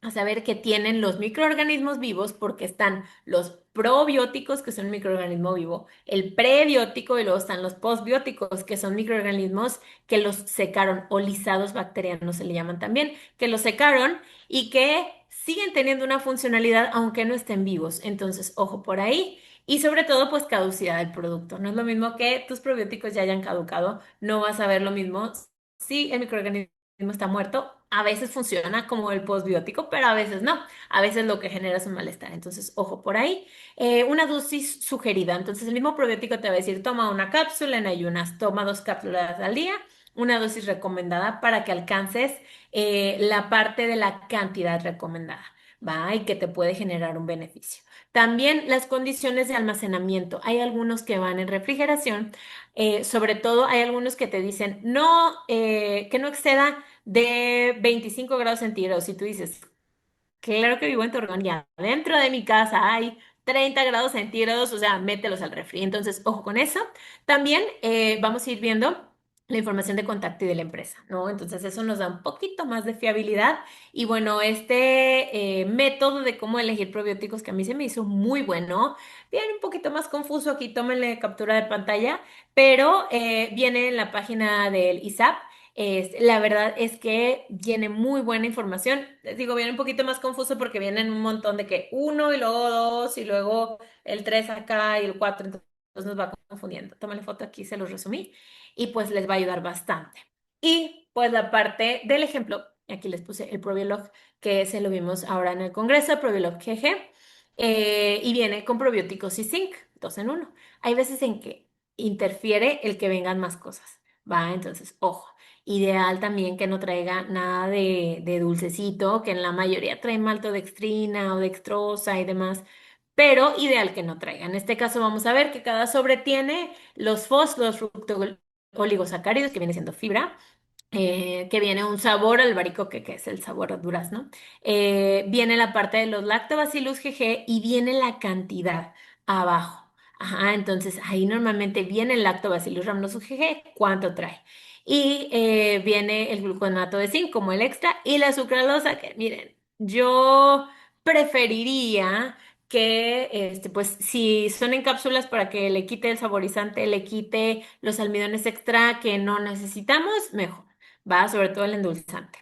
a saber que tienen los microorganismos vivos porque están los probióticos, que son un microorganismo vivo, el prebiótico y luego están los postbióticos, que son microorganismos que los secaron o lisados bacterianos se le llaman también, que los secaron y que siguen teniendo una funcionalidad aunque no estén vivos. Entonces, ojo por ahí. Y sobre todo, pues caducidad del producto. No es lo mismo que tus probióticos ya hayan caducado, no vas a ver lo mismo si el microorganismo está muerto. A veces funciona como el postbiótico, pero a veces no. A veces lo que genera es un malestar. Entonces, ojo por ahí. Una dosis sugerida. Entonces, el mismo probiótico te va a decir, toma una cápsula en ayunas, toma 2 cápsulas al día. Una dosis recomendada para que alcances la parte de la cantidad recomendada, ¿va? Y que te puede generar un beneficio. También las condiciones de almacenamiento. Hay algunos que van en refrigeración, sobre todo hay algunos que te dicen no, que no exceda de 25 grados centígrados. Si tú dices, claro que vivo en Torreón y dentro de mi casa hay 30 grados centígrados, o sea, mételos al refri. Entonces, ojo con eso. También vamos a ir viendo la información de contacto y de la empresa, ¿no? Entonces, eso nos da un poquito más de fiabilidad. Y bueno, este método de cómo elegir probióticos que a mí se me hizo muy bueno, viene un poquito más confuso aquí, tómenle captura de pantalla, pero viene en la página del ISAP. La verdad es que viene muy buena información. Les digo, viene un poquito más confuso porque vienen un montón de que uno y luego dos y luego el tres acá y el cuatro, entonces nos va confundiendo. Tómale foto aquí, se los resumí y pues les va a ayudar bastante. Y pues la parte del ejemplo, aquí les puse el Probiolog, que se lo vimos ahora en el Congreso, el Probiolog GG, y viene con probióticos y zinc, dos en uno. Hay veces en que interfiere el que vengan más cosas, ¿va? Entonces, ojo. Ideal también que no traiga nada de dulcecito, que en la mayoría trae maltodextrina o dextrosa y demás, pero ideal que no traiga. En este caso vamos a ver que cada sobre tiene los FOS, los fructooligosacáridos, que viene siendo fibra, que viene un sabor albaricoque, que es el sabor a durazno. Viene la parte de los lactobacillus GG y viene la cantidad abajo. Ajá, entonces ahí normalmente viene el lactobacillus rhamnosus GG, cuánto trae. Y viene el gluconato de zinc como el extra y la sucralosa, que miren, yo preferiría que, pues, si son en cápsulas para que le quite el saborizante, le quite los almidones extra que no necesitamos, mejor, va, sobre todo el endulzante.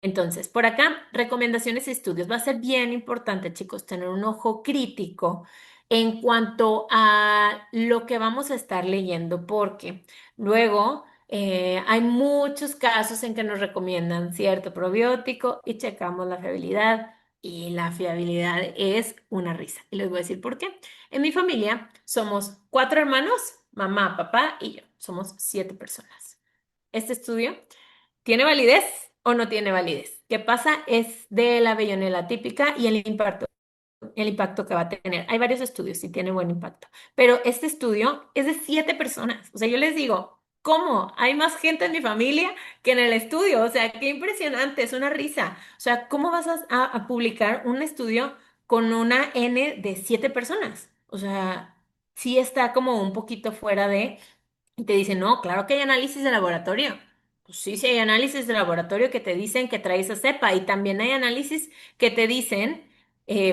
Entonces, por acá, recomendaciones y estudios. Va a ser bien importante, chicos, tener un ojo crítico en cuanto a lo que vamos a estar leyendo, porque luego hay muchos casos en que nos recomiendan cierto probiótico y checamos la fiabilidad. Y la fiabilidad es una risa. Y les voy a decir por qué. En mi familia somos cuatro hermanos, mamá, papá y yo. Somos 7 personas. Este estudio ¿tiene validez o no tiene validez? ¿Qué pasa? Es de la Bellonela típica y el impacto que va a tener. Hay varios estudios y tiene buen impacto, pero este estudio es de 7 personas. O sea, yo les digo, ¿cómo? Hay más gente en mi familia que en el estudio. O sea, qué impresionante, es una risa. O sea, ¿cómo vas a publicar un estudio con una N de 7 personas? O sea, sí está como un poquito fuera de... Y te dicen, no, claro que hay análisis de laboratorio. Pues sí, sí hay análisis de laboratorio que te dicen que trae esa cepa y también hay análisis que te dicen,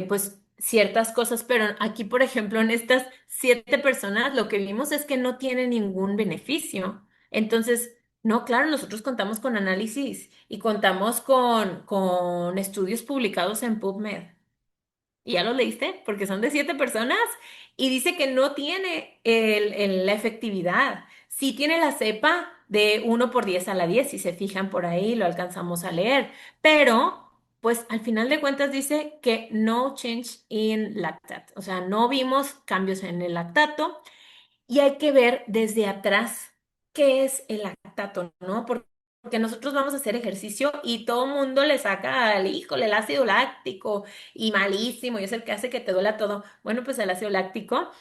pues, ciertas cosas, pero aquí, por ejemplo, en estas 7 personas, lo que vimos es que no tiene ningún beneficio. Entonces, no, claro, nosotros contamos con análisis y contamos con estudios publicados en PubMed. ¿Y ya los leíste? Porque son de 7 personas y dice que no tiene la efectividad. Sí tiene la cepa de 1 por 10 a la 10, si se fijan por ahí, lo alcanzamos a leer, pero pues al final de cuentas dice que no change in lactate, o sea, no vimos cambios en el lactato y hay que ver desde atrás qué es el lactato, ¿no? Porque nosotros vamos a hacer ejercicio y todo el mundo le saca al híjole el ácido láctico y malísimo y es el que hace que te duela todo. Bueno, pues el ácido láctico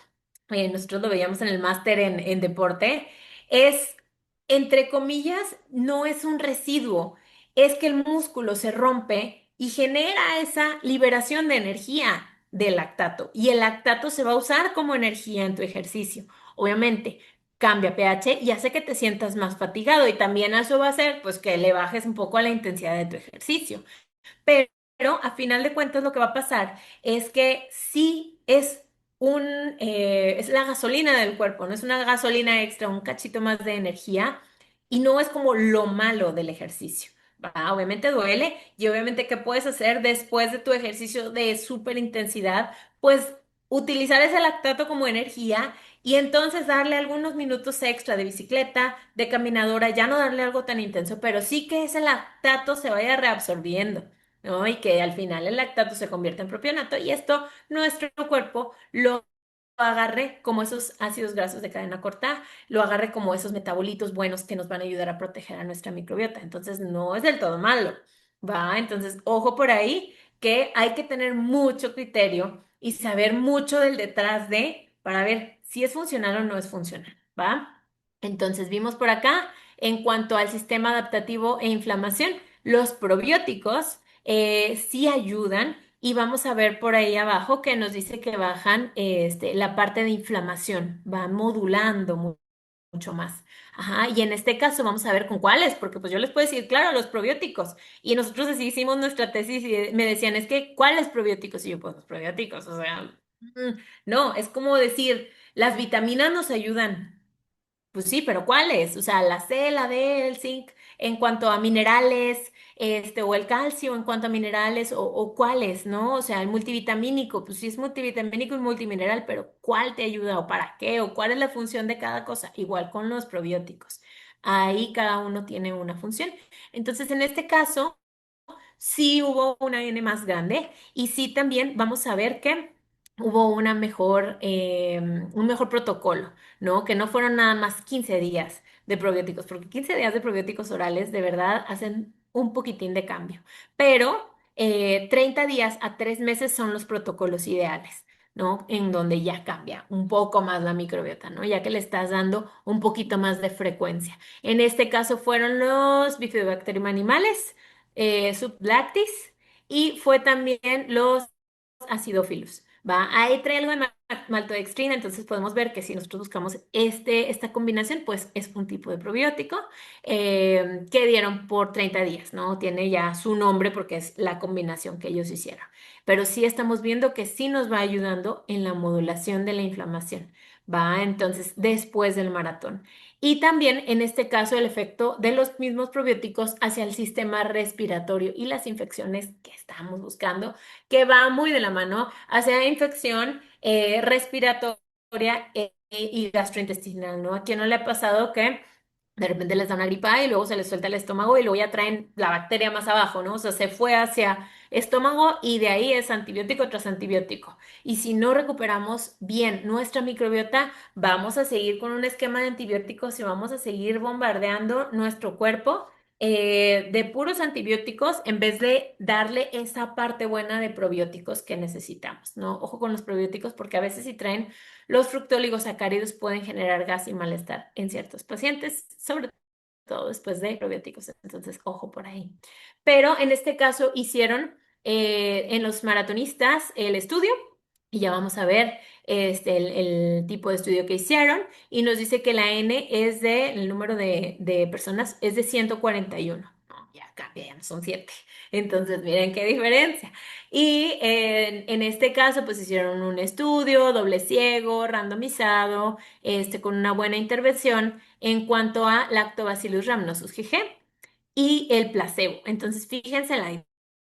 nosotros lo veíamos en el máster en deporte, es, entre comillas, no es un residuo, es que el músculo se rompe y genera esa liberación de energía del lactato y el lactato se va a usar como energía en tu ejercicio. Obviamente, cambia pH y hace que te sientas más fatigado y también eso va a hacer pues que le bajes un poco a la intensidad de tu ejercicio. Pero a final de cuentas lo que va a pasar es que sí es la gasolina del cuerpo, no es una gasolina extra, un cachito más de energía y no es como lo malo del ejercicio. ¿Va? Obviamente duele y obviamente ¿qué puedes hacer después de tu ejercicio de súper intensidad? Pues utilizar ese lactato como energía y entonces darle algunos minutos extra de bicicleta, de caminadora, ya no darle algo tan intenso, pero sí que ese lactato se vaya reabsorbiendo. ¿No? Y que al final el lactato se convierte en propionato y esto nuestro cuerpo lo agarre como esos ácidos grasos de cadena corta, lo agarre como esos metabolitos buenos que nos van a ayudar a proteger a nuestra microbiota. Entonces no es del todo malo, ¿va? Entonces, ojo por ahí que hay que tener mucho criterio y saber mucho del detrás de para ver si es funcional o no es funcional, ¿va? Entonces, vimos por acá en cuanto al sistema adaptativo e inflamación, los probióticos sí ayudan y vamos a ver por ahí abajo que nos dice que bajan la parte de inflamación, va modulando mucho más. Ajá, y en este caso vamos a ver con cuáles, porque pues yo les puedo decir, claro, los probióticos. Y nosotros así hicimos nuestra tesis y me decían, es que, ¿cuáles probióticos? Y yo, pues los probióticos, o sea, no, es como decir, las vitaminas nos ayudan. Pues sí, pero ¿cuáles? O sea, la C, la D, el zinc, en cuanto a minerales, o el calcio en cuanto a minerales, o cuáles, ¿no? O sea, el multivitamínico, pues sí es multivitamínico y multimineral, pero ¿cuál te ayuda o para qué? ¿O cuál es la función de cada cosa? Igual con los probióticos. Ahí cada uno tiene una función. Entonces, en este caso sí hubo una N más grande y sí también vamos a ver que hubo un mejor protocolo, ¿no? Que no fueron nada más 15 días de probióticos, porque 15 días de probióticos orales de verdad hacen un poquitín de cambio, pero 30 días a 3 meses son los protocolos ideales. ¿No? En donde ya cambia un poco más la microbiota, ¿no? Ya que le estás dando un poquito más de frecuencia. En este caso fueron los bifidobacterium animales, sublactis y fue también los acidófilos. ¿va? Ahí trae algo de maltodextrina, entonces podemos ver que si nosotros buscamos esta combinación, pues es un tipo de probiótico que dieron por 30 días, ¿no? Tiene ya su nombre porque es la combinación que ellos hicieron. Pero sí estamos viendo que sí nos va ayudando en la modulación de la inflamación, ¿va? Entonces, después del maratón. Y también en este caso el efecto de los mismos probióticos hacia el sistema respiratorio y las infecciones que estamos buscando, que va muy de la mano hacia infección respiratoria y gastrointestinal, ¿no? ¿A quién no le ha pasado que de repente les da una gripa y luego se les suelta el estómago y luego ya traen la bacteria más abajo, ¿no? O sea, se fue hacia estómago y de ahí es antibiótico tras antibiótico. Y si no recuperamos bien nuestra microbiota, vamos a seguir con un esquema de antibióticos y vamos a seguir bombardeando nuestro cuerpo de puros antibióticos en vez de darle esa parte buena de probióticos que necesitamos, ¿no? Ojo con los probióticos porque a veces si traen los fructooligosacáridos pueden generar gas y malestar en ciertos pacientes, sobre todo después de probióticos. Entonces, ojo por ahí. Pero en este caso hicieron en los maratonistas el estudio y ya vamos a ver el tipo de estudio que hicieron y nos dice que la N es el número de personas es de 141. No, ya cambia, ya no son 7. Entonces, miren qué diferencia. Y en este caso, pues hicieron un estudio doble ciego, randomizado, con una buena intervención en cuanto a Lactobacillus rhamnosus GG y el placebo. Entonces, fíjense la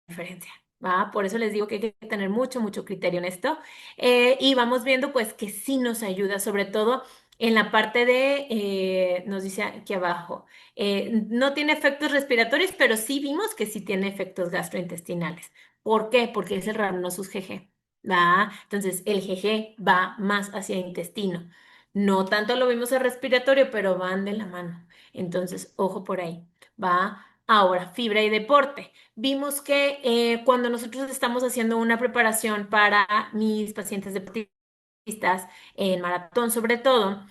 diferencia, ¿va? Por eso les digo que hay que tener mucho, mucho criterio en esto. Y vamos viendo, pues, que sí nos ayuda, sobre todo en la parte nos dice aquí abajo, no tiene efectos respiratorios, pero sí vimos que sí tiene efectos gastrointestinales. ¿Por qué? Porque es el Rhamnosus GG, ¿va? Entonces, el GG va más hacia intestino. No tanto lo vimos en respiratorio, pero van de la mano. Entonces, ojo por ahí, ¿va? Ahora, fibra y deporte. Vimos que cuando nosotros estamos haciendo una preparación para mis pacientes deportistas, en maratón sobre todo,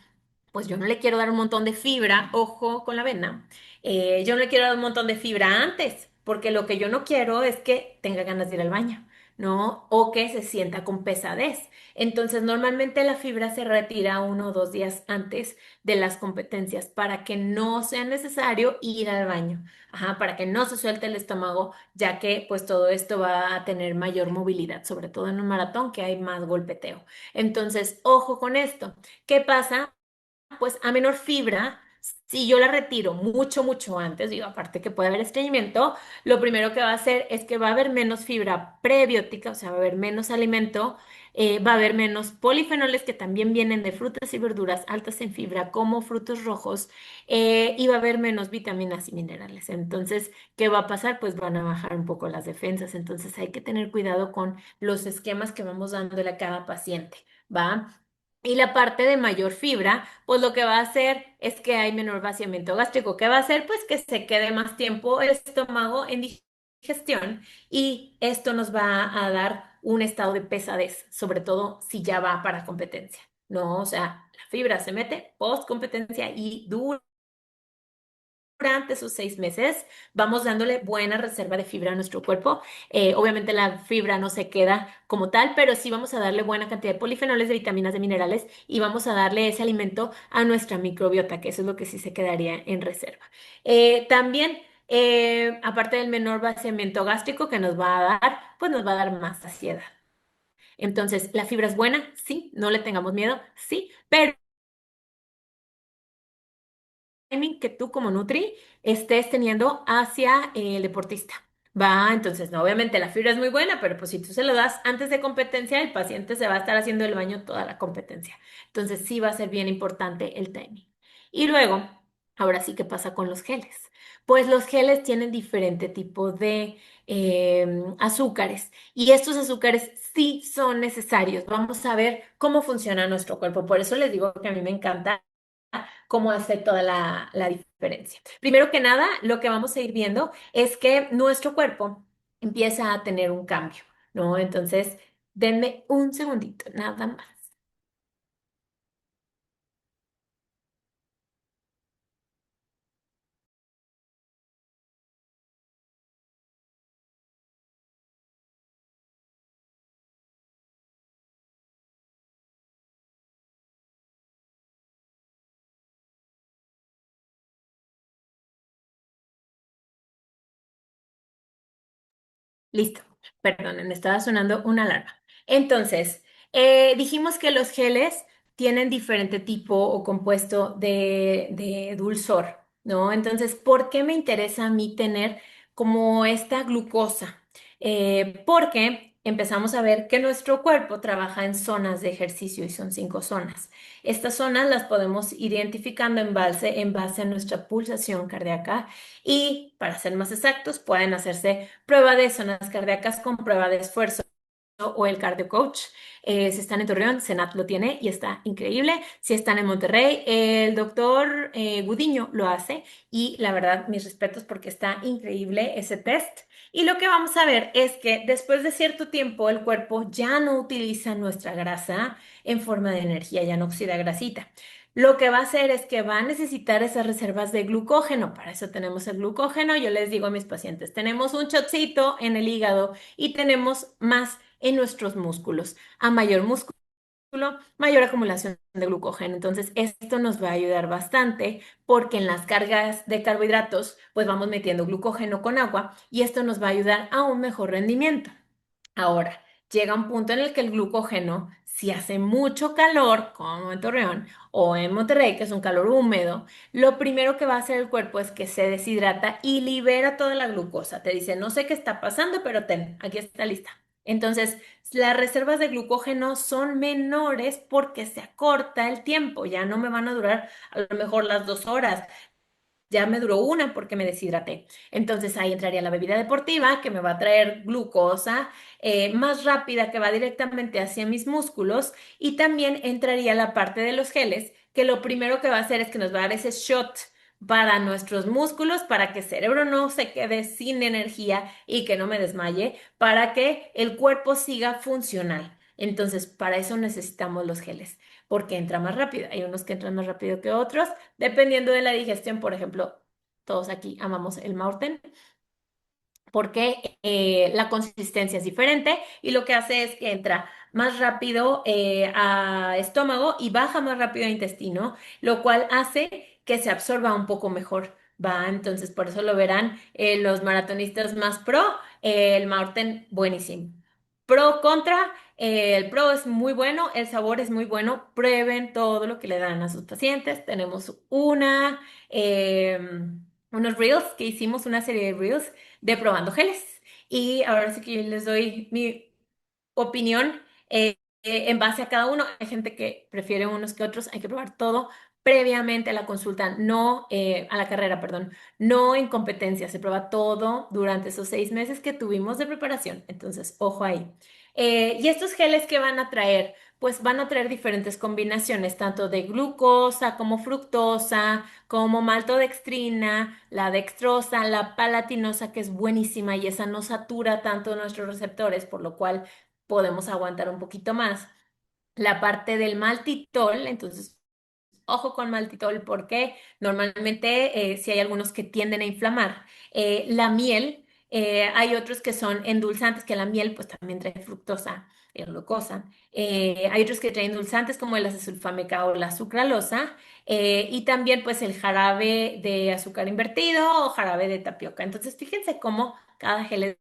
pues yo no le quiero dar un montón de fibra, ojo con la avena, yo no le quiero dar un montón de fibra antes, porque lo que yo no quiero es que tenga ganas de ir al baño, ¿no? O que se sienta con pesadez. Entonces, normalmente la fibra se retira 1 o 2 días antes de las competencias para que no sea necesario ir al baño, ajá, para que no se suelte el estómago, ya que pues todo esto va a tener mayor movilidad, sobre todo en un maratón que hay más golpeteo. Entonces, ojo con esto. ¿Qué pasa? Pues a menor fibra, si yo la retiro mucho, mucho antes, digo, aparte que puede haber estreñimiento, lo primero que va a hacer es que va a haber menos fibra prebiótica, o sea, va a haber menos alimento, va a haber menos polifenoles que también vienen de frutas y verduras altas en fibra, como frutos rojos, y va a haber menos vitaminas y minerales. Entonces, ¿qué va a pasar? Pues van a bajar un poco las defensas. Entonces, hay que tener cuidado con los esquemas que vamos dándole a cada paciente, ¿va? Y la parte de mayor fibra, pues lo que va a hacer es que hay menor vaciamiento gástrico. ¿Qué va a hacer? Pues que se quede más tiempo el estómago en digestión y esto nos va a dar un estado de pesadez, sobre todo si ya va para competencia, ¿no? O sea, la fibra se mete post competencia y dura durante esos 6 meses vamos dándole buena reserva de fibra a nuestro cuerpo. Obviamente la fibra no se queda como tal, pero sí vamos a darle buena cantidad de polifenoles, de vitaminas, de minerales y vamos a darle ese alimento a nuestra microbiota, que eso es lo que sí se quedaría en reserva. También, aparte del menor vaciamiento gástrico que nos va a dar, pues nos va a dar más saciedad. Entonces, ¿la fibra es buena? Sí, no le tengamos miedo, sí, pero timing que tú como Nutri estés teniendo hacia el deportista. Va, entonces, no, obviamente la fibra es muy buena, pero pues si tú se lo das antes de competencia, el paciente se va a estar haciendo el baño toda la competencia. Entonces, sí va a ser bien importante el timing. Y luego, ahora sí, ¿qué pasa con los geles? Pues los geles tienen diferente tipo de azúcares y estos azúcares sí son necesarios. Vamos a ver cómo funciona nuestro cuerpo. Por eso les digo que a mí me encanta cómo hace toda la diferencia. Primero que nada, lo que vamos a ir viendo es que nuestro cuerpo empieza a tener un cambio, ¿no? Entonces, denme un segundito, nada más. Listo. Perdón, me estaba sonando una alarma. Entonces, dijimos que los geles tienen diferente tipo o compuesto de dulzor, ¿no? Entonces, ¿por qué me interesa a mí tener como esta glucosa? Porque empezamos a ver que nuestro cuerpo trabaja en zonas de ejercicio y son 5 zonas. Estas zonas las podemos ir identificando en base a nuestra pulsación cardíaca y, para ser más exactos, pueden hacerse prueba de zonas cardíacas con prueba de esfuerzo o el Cardio Coach. Si están en Torreón, Senat lo tiene y está increíble. Si están en Monterrey, el doctor Gudiño lo hace y la verdad, mis respetos porque está increíble ese test. Y lo que vamos a ver es que después de cierto tiempo el cuerpo ya no utiliza nuestra grasa en forma de energía, ya no oxida grasita. Lo que va a hacer es que va a necesitar esas reservas de glucógeno. Para eso tenemos el glucógeno. Yo les digo a mis pacientes, tenemos un shotcito en el hígado y tenemos más en nuestros músculos. A mayor músculo, mayor acumulación de glucógeno. Entonces, esto nos va a ayudar bastante porque en las cargas de carbohidratos, pues vamos metiendo glucógeno con agua y esto nos va a ayudar a un mejor rendimiento. Ahora, llega un punto en el que el glucógeno, si hace mucho calor, como en Torreón o en Monterrey, que es un calor húmedo, lo primero que va a hacer el cuerpo es que se deshidrata y libera toda la glucosa. Te dice, no sé qué está pasando, pero ten, aquí está lista. Entonces, las reservas de glucógeno son menores porque se acorta el tiempo, ya no me van a durar a lo mejor las 2 horas, ya me duró una porque me deshidraté. Entonces ahí entraría la bebida deportiva que me va a traer glucosa más rápida que va directamente hacia mis músculos y también entraría la parte de los geles que lo primero que va a hacer es que nos va a dar ese shot para nuestros músculos, para que el cerebro no se quede sin energía y que no me desmaye, para que el cuerpo siga funcional. Entonces, para eso necesitamos los geles, porque entra más rápido. Hay unos que entran más rápido que otros, dependiendo de la digestión. Por ejemplo, todos aquí amamos el Maurten porque la consistencia es diferente y lo que hace es que entra más rápido a estómago y baja más rápido a intestino, lo cual hace que se absorba un poco mejor. Va, entonces por eso lo verán los maratonistas más pro, el Maurten buenísimo. Pro contra, el pro es muy bueno, el sabor es muy bueno, prueben todo lo que le dan a sus pacientes. Tenemos unos reels que hicimos, una serie de reels de probando geles. Y ahora sí que yo les doy mi opinión en base a cada uno. Hay gente que prefiere unos que otros, hay que probar todo previamente a la consulta, no a la carrera, perdón, no en competencia, se prueba todo durante esos 6 meses que tuvimos de preparación. Entonces, ojo ahí. Y estos geles que van a traer, pues van a traer diferentes combinaciones, tanto de glucosa como fructosa, como maltodextrina, la dextrosa, la palatinosa, que es buenísima y esa no satura tanto nuestros receptores, por lo cual podemos aguantar un poquito más. La parte del maltitol, entonces, ojo con maltitol porque normalmente si hay algunos que tienden a inflamar. La miel, hay otros que son endulzantes, que la miel pues también trae fructosa y glucosa. Hay otros que traen endulzantes como el acesulfameca o la sucralosa. Y también pues el jarabe de azúcar invertido o jarabe de tapioca. Entonces, fíjense cómo cada gel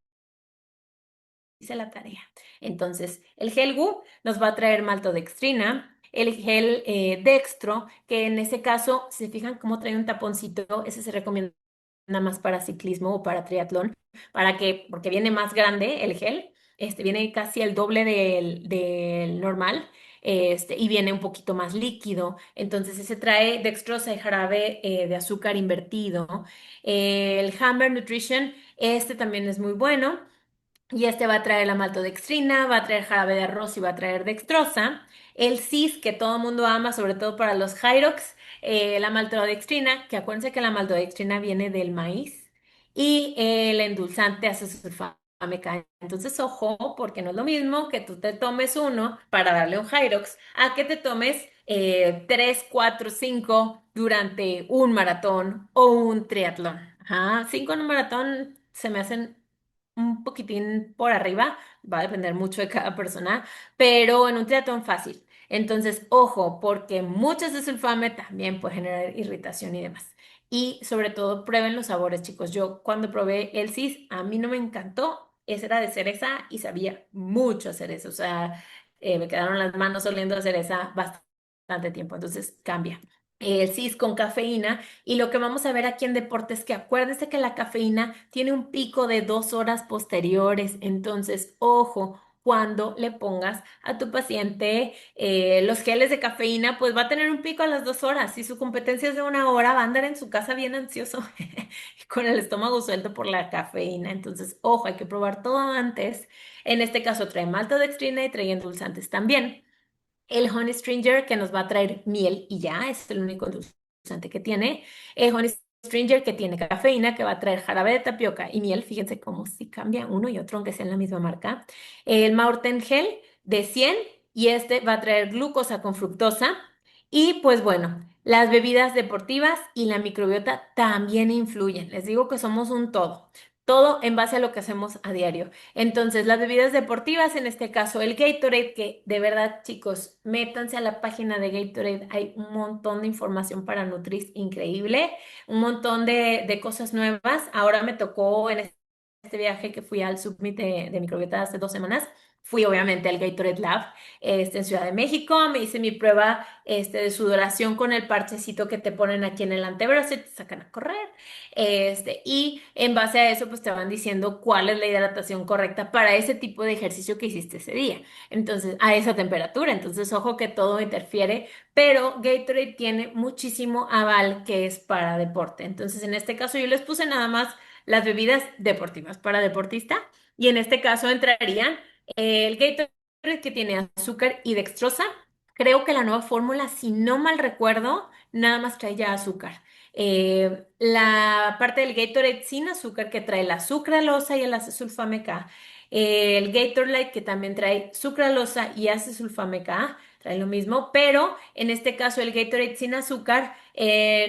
hice la tarea. Entonces, el gel GU nos va a traer maltodextrina, el gel dextro, que en ese caso, si se fijan cómo trae un taponcito, ese se recomienda más para ciclismo o para triatlón, porque viene más grande el gel, viene casi el doble del normal. Y viene un poquito más líquido. Entonces, ese trae dextrosa y jarabe de azúcar invertido. El Hammer Nutrition, también es muy bueno. Y va a traer la maltodextrina, va a traer jarabe de arroz y va a traer dextrosa. El CIS, que todo el mundo ama, sobre todo para los Hyrox, la maltodextrina, que acuérdense que la maltodextrina viene del maíz. Y el endulzante acesulfame-K. Entonces, ojo, porque no es lo mismo que tú te tomes uno para darle un Hyrox, a que te tomes 3, 4, 5 durante un maratón o un triatlón. Ajá, 5 en un maratón se me hacen un poquitín por arriba, va a depender mucho de cada persona, pero en un triatlón fácil. Entonces, ojo, porque muchas de sulfame también puede generar irritación y demás. Y sobre todo, prueben los sabores, chicos. Yo cuando probé el CIS, a mí no me encantó. ese era de cereza y sabía mucho a cereza, o sea, me quedaron las manos oliendo a cereza bastante tiempo, entonces cambia. El CIS con cafeína y lo que vamos a ver aquí en deporte es que acuérdese que la cafeína tiene un pico de 2 horas posteriores, entonces ojo. Cuando le pongas a tu paciente los geles de cafeína, pues va a tener un pico a las 2 horas. Si su competencia es de 1 hora, va a andar en su casa bien ansioso, con el estómago suelto por la cafeína. Entonces, ojo, hay que probar todo antes. En este caso trae maltodextrina y trae endulzantes también. El Honey Stringer que nos va a traer miel y ya, es el único endulzante que tiene. El Honey Stringer que tiene cafeína, que va a traer jarabe de tapioca y miel. Fíjense cómo si cambia uno y otro, aunque sea en la misma marca. El Maurten Gel de 100 y este va a traer glucosa con fructosa. Y pues bueno, las bebidas deportivas y la microbiota también influyen. Les digo que somos un todo. Todo en base a lo que hacemos a diario. Entonces, las bebidas deportivas, en este caso el Gatorade, que de verdad, chicos, métanse a la página de Gatorade, hay un montón de información para Nutris increíble, un montón de cosas nuevas. Ahora me tocó en este viaje que fui al Summit de microbiota hace 2 semanas. Fui obviamente al Gatorade Lab en Ciudad de México, me hice mi prueba de sudoración con el parchecito que te ponen aquí en el antebrazo y te sacan a correr. Y en base a eso, pues te van diciendo cuál es la hidratación correcta para ese tipo de ejercicio que hiciste ese día. Entonces, a esa temperatura. Entonces, ojo que todo interfiere, pero Gatorade tiene muchísimo aval que es para deporte. Entonces, en este caso, yo les puse nada más las bebidas deportivas para deportista y en este caso entrarían el Gatorade que tiene azúcar y dextrosa. Creo que la nueva fórmula, si no mal recuerdo, nada más trae ya azúcar. La parte del Gatorade sin azúcar que trae la sucralosa y el acesulfame K. El Gatorade que también trae sucralosa y acesulfame K. Trae lo mismo, pero en este caso el Gatorade sin azúcar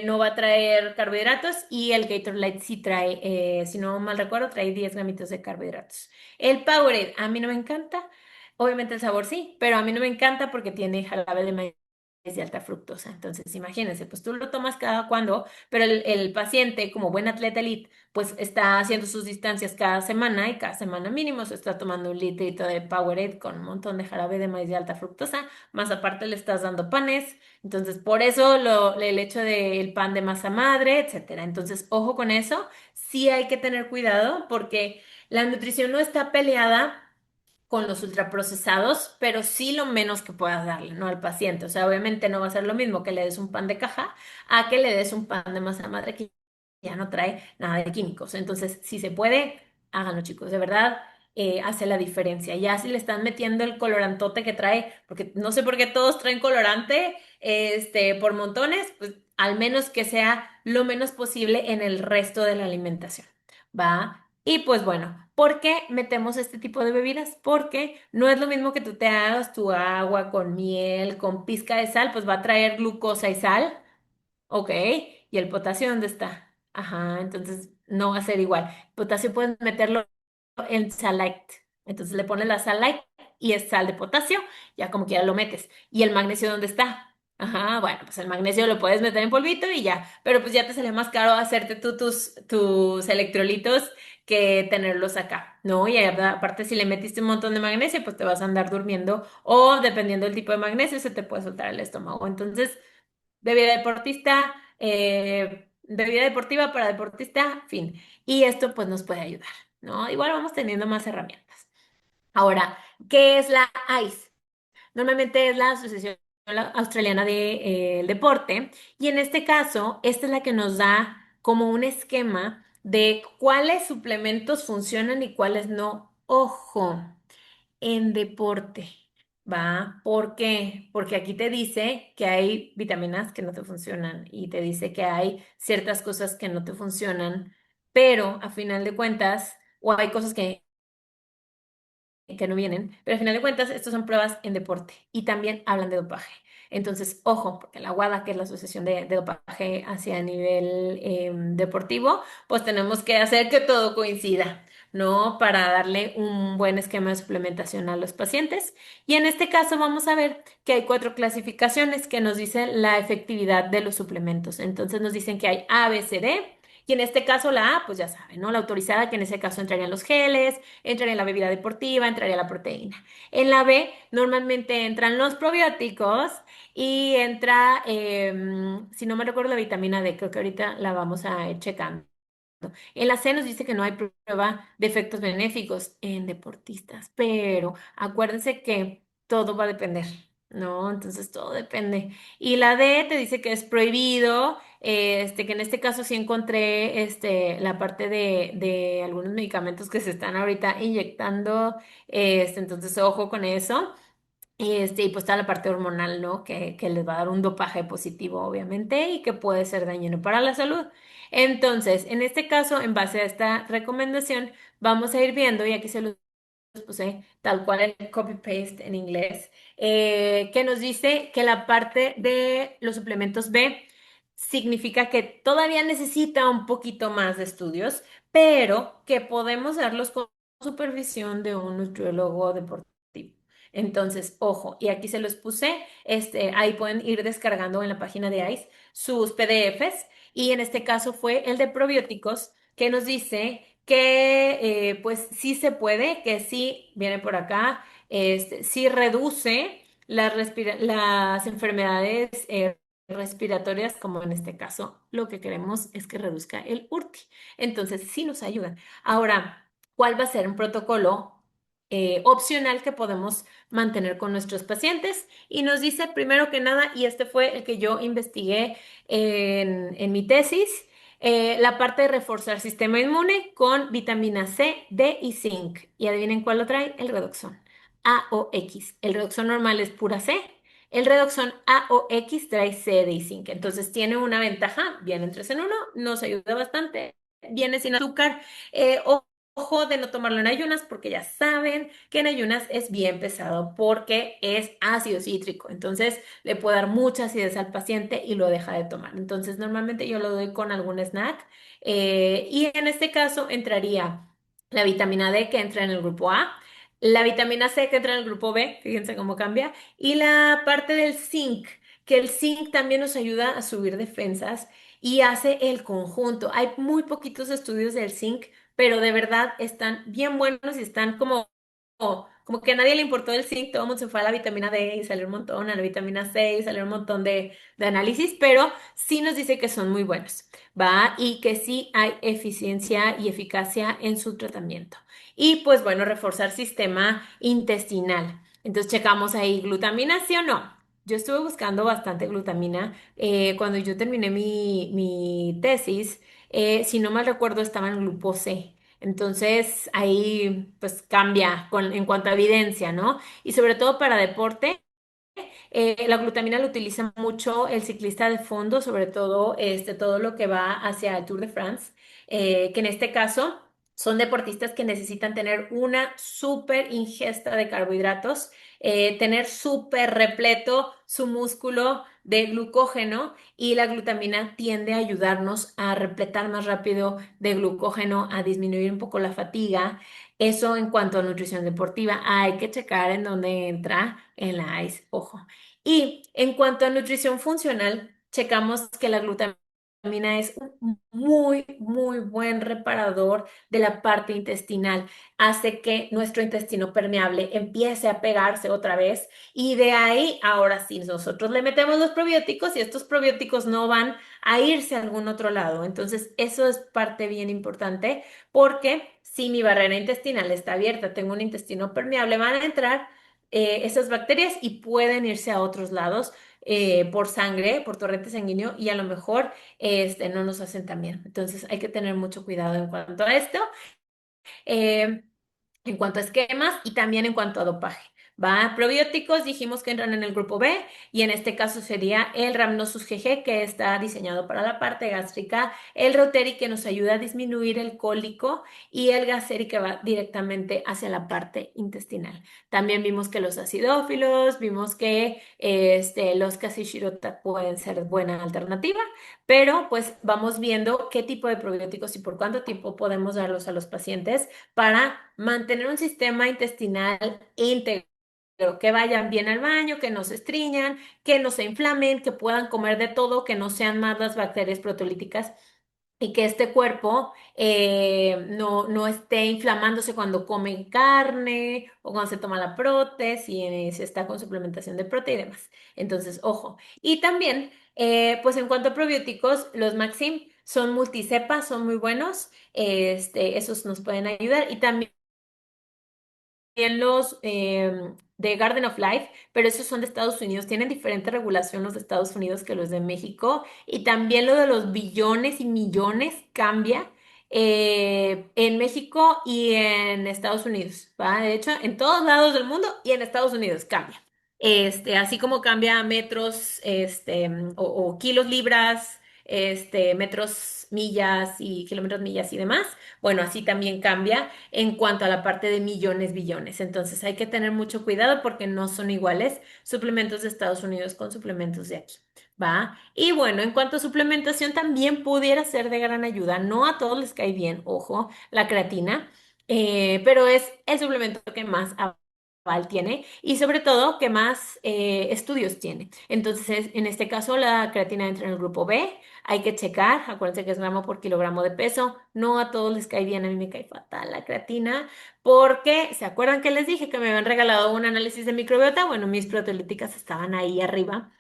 no va a traer carbohidratos y el Gatorade sí trae, si no mal recuerdo, trae 10 gramitos de carbohidratos. El Powerade a mí no me encanta, obviamente el sabor sí, pero a mí no me encanta porque tiene jarabe de maíz de alta fructosa. Entonces, imagínense, pues tú lo tomas cada cuando, pero el paciente, como buen atleta elite, pues está haciendo sus distancias cada semana y cada semana mínimo se está tomando un litrito de Powerade con un montón de jarabe de maíz de alta fructosa, más aparte le estás dando panes. Entonces, por eso el hecho del pan de masa madre, etcétera. Entonces, ojo con eso. Sí hay que tener cuidado porque la nutrición no está peleada con los ultraprocesados, pero sí lo menos que puedas darle, ¿no? Al paciente. O sea, obviamente no va a ser lo mismo que le des un pan de caja a que le des un pan de masa madre que ya no trae nada de químicos. Entonces, si se puede, háganlo, chicos. De verdad, hace la diferencia. Ya si le están metiendo el colorantote que trae, porque no sé por qué todos traen colorante, por montones, pues al menos que sea lo menos posible en el resto de la alimentación. ¿Va? Y pues bueno, ¿por qué metemos este tipo de bebidas? Porque no es lo mismo que tú te hagas tu agua con miel, con pizca de sal, pues va a traer glucosa y sal, ¿ok? ¿Y el potasio dónde está? Ajá, entonces no va a ser igual. Potasio puedes meterlo en Salite. Entonces le pones la Salite y es sal de potasio, ya como quiera lo metes. ¿Y el magnesio dónde está? Ajá, bueno, pues el magnesio lo puedes meter en polvito y ya, pero pues ya te sale más caro hacerte tú tus electrolitos que tenerlos acá, ¿no? Y aparte si le metiste un montón de magnesio, pues te vas a andar durmiendo o dependiendo del tipo de magnesio se te puede soltar el estómago. Entonces, bebida deportiva para deportista, fin. Y esto pues nos puede ayudar, ¿no? Igual vamos teniendo más herramientas. Ahora, ¿qué es la ICE? Normalmente es la Asociación Australiana de Deporte y en este caso, esta es la que nos da como un esquema de cuáles suplementos funcionan y cuáles no. Ojo, en deporte, ¿va? ¿Por qué? Porque aquí te dice que hay vitaminas que no te funcionan y te dice que hay ciertas cosas que no te funcionan, pero a final de cuentas, o hay cosas que no vienen, pero al final de cuentas, estas son pruebas en deporte y también hablan de dopaje. Entonces, ojo, porque la WADA, que es la Asociación de Dopaje hacia nivel deportivo, pues tenemos que hacer que todo coincida, ¿no? Para darle un buen esquema de suplementación a los pacientes. Y en este caso vamos a ver que hay 4 clasificaciones que nos dicen la efectividad de los suplementos. Entonces nos dicen que hay A, B, C, D. Y en este caso la A, pues ya saben, ¿no? La autorizada, que en ese caso entrarían los geles, entraría la bebida deportiva, entraría la proteína. En la B normalmente entran los probióticos y entra, si no me recuerdo, la vitamina D, creo que ahorita la vamos a ir checando. En la C nos dice que no hay prueba de efectos benéficos en deportistas, pero acuérdense que todo va a depender, ¿no? Entonces todo depende. Y la D te dice que es prohibido, que en este caso sí encontré la parte de algunos medicamentos que se están ahorita inyectando, entonces ojo con eso. Y pues está la parte hormonal, ¿no? Que les va a dar un dopaje positivo, obviamente, y que puede ser dañino para la salud. Entonces, en este caso, en base a esta recomendación, vamos a ir viendo, y aquí se los puse tal cual el copy-paste en inglés, que nos dice que la parte de los suplementos B significa que todavía necesita un poquito más de estudios, pero que podemos darlos con supervisión de un nutriólogo deportivo. Entonces, ojo, y aquí se los puse, ahí pueden ir descargando en la página de ICE sus PDFs, y en este caso fue el de probióticos, que nos dice que pues sí se puede, que sí viene por acá, sí reduce las enfermedades respiratorias, como en este caso lo que queremos es que reduzca el URTI. Entonces, sí nos ayudan. Ahora, ¿cuál va a ser un protocolo opcional que podemos mantener con nuestros pacientes? Y nos dice primero que nada, y este fue el que yo investigué en mi tesis, la parte de reforzar sistema inmune con vitamina C, D y zinc. Y adivinen cuál lo trae, el Redoxon. A o X. El Redoxon normal es pura C. El Redoxon A o X trae C, D y zinc. Entonces tiene una ventaja, viene en 3 en uno, nos ayuda bastante. Viene sin azúcar. Ojo de no tomarlo en ayunas, porque ya saben que en ayunas es bien pesado porque es ácido cítrico. Entonces le puede dar mucha acidez al paciente y lo deja de tomar. Entonces normalmente yo lo doy con algún snack. Y en este caso entraría la vitamina D, que entra en el grupo A, la vitamina C, que entra en el grupo B, fíjense cómo cambia, y la parte del zinc, que el zinc también nos ayuda a subir defensas y hace el conjunto. Hay muy poquitos estudios del zinc, pero de verdad están bien buenos y están como que a nadie le importó el zinc, todo el mundo se fue a la vitamina D y salió un montón, a la vitamina C y salió un montón de análisis, pero sí nos dice que son muy buenos, ¿va? Y que sí hay eficiencia y eficacia en su tratamiento. Y pues bueno, reforzar sistema intestinal. Entonces checamos ahí glutamina, ¿sí o no? Yo estuve buscando bastante glutamina. Cuando yo terminé mi tesis, si no mal recuerdo, estaba en el grupo C. Entonces ahí pues cambia en cuanto a evidencia, ¿no? Y sobre todo para deporte. La glutamina lo utiliza mucho el ciclista de fondo, sobre todo todo lo que va hacia el Tour de France, que en este caso son deportistas que necesitan tener una súper ingesta de carbohidratos, tener súper repleto su músculo de glucógeno, y la glutamina tiende a ayudarnos a repletar más rápido de glucógeno, a disminuir un poco la fatiga. Eso en cuanto a nutrición deportiva, hay que checar en dónde entra en la ICE, ojo. Y en cuanto a nutrición funcional, checamos que la glutamina es un muy, muy buen reparador de la parte intestinal. Hace que nuestro intestino permeable empiece a pegarse otra vez, y de ahí, ahora sí, nosotros le metemos los probióticos y estos probióticos no van a irse a algún otro lado. Entonces, eso es parte bien importante, porque si mi barrera intestinal está abierta, tengo un intestino permeable, van a entrar esas bacterias y pueden irse a otros lados por sangre, por torrente sanguíneo, y a lo mejor no nos hacen tan bien. Entonces hay que tener mucho cuidado en cuanto a esto. Eh, en cuanto a esquemas y también en cuanto a dopaje. Va, probióticos, dijimos que entran en el grupo B, y en este caso sería el Rhamnosus GG, que está diseñado para la parte gástrica, el Reuteri, que nos ayuda a disminuir el cólico, y el Gaceri, que va directamente hacia la parte intestinal. También vimos que los acidófilos, vimos que los Kasei-Shirota pueden ser buena alternativa, pero pues vamos viendo qué tipo de probióticos y por cuánto tiempo podemos darlos a los pacientes para mantener un sistema intestinal íntegro, que vayan bien al baño, que no se estriñan, que no se inflamen, que puedan comer de todo, que no sean más las bacterias proteolíticas y que este cuerpo no esté inflamándose cuando come carne o cuando se toma la prote, si se está con suplementación de prote y demás. Entonces, ojo. Y también, pues en cuanto a probióticos, los Maxim son multicepas, son muy buenos. Esos nos pueden ayudar. Y también los de Garden of Life, pero esos son de Estados Unidos. Tienen diferente regulación los de Estados Unidos que los de México. Y también lo de los billones y millones cambia en México y en Estados Unidos, ¿va? De hecho, en todos lados del mundo y en Estados Unidos cambia. Así como cambia metros, o kilos, libras, metros, millas y kilómetros, millas y demás. Bueno, así también cambia en cuanto a la parte de millones, billones. Entonces hay que tener mucho cuidado porque no son iguales suplementos de Estados Unidos con suplementos de aquí, ¿va? Y bueno, en cuanto a suplementación también pudiera ser de gran ayuda. No a todos les cae bien, ojo, la creatina, pero es el suplemento que más aval tiene y sobre todo que más estudios tiene. Entonces, en este caso, la creatina entra en el grupo B. Hay que checar, acuérdense que es gramo por kilogramo de peso. No a todos les cae bien, a mí me cae fatal la creatina, porque ¿se acuerdan que les dije que me habían regalado un análisis de microbiota? Bueno, mis proteolíticas estaban ahí arriba.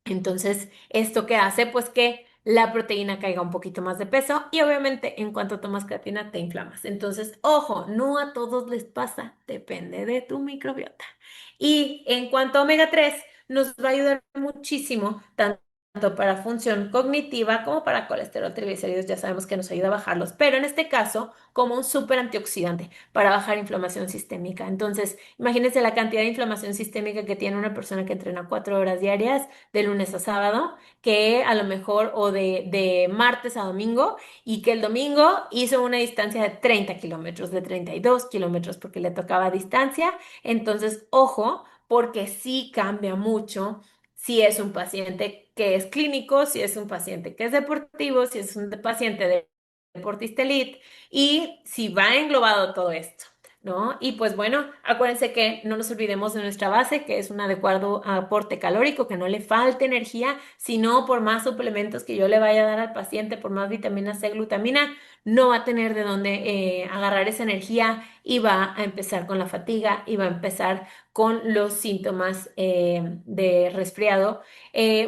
Entonces, ¿esto qué hace? Pues que la proteína caiga un poquito más de peso y obviamente en cuanto tomas creatina te inflamas. Entonces, ojo, no a todos les pasa, depende de tu microbiota. Y en cuanto a omega 3 nos va a ayudar muchísimo, tanto para función cognitiva como para colesterol, triglicéridos, ya sabemos que nos ayuda a bajarlos, pero en este caso como un súper antioxidante para bajar inflamación sistémica. Entonces, imagínense la cantidad de inflamación sistémica que tiene una persona que entrena 4 horas diarias de lunes a sábado, que a lo mejor o de martes a domingo y que el domingo hizo una distancia de 30 kilómetros, de 32 kilómetros porque le tocaba distancia. Entonces, ojo, porque sí cambia mucho si es un paciente que es clínico, si es un paciente que es deportivo, si es un paciente de deportista elite y si va englobado todo esto. ¿No? Y pues bueno, acuérdense que no nos olvidemos de nuestra base, que es un adecuado aporte calórico, que no le falte energía, sino por más suplementos que yo le vaya a dar al paciente, por más vitamina C, glutamina, no va a tener de dónde agarrar esa energía y va a empezar con la fatiga y va a empezar con los síntomas de resfriado.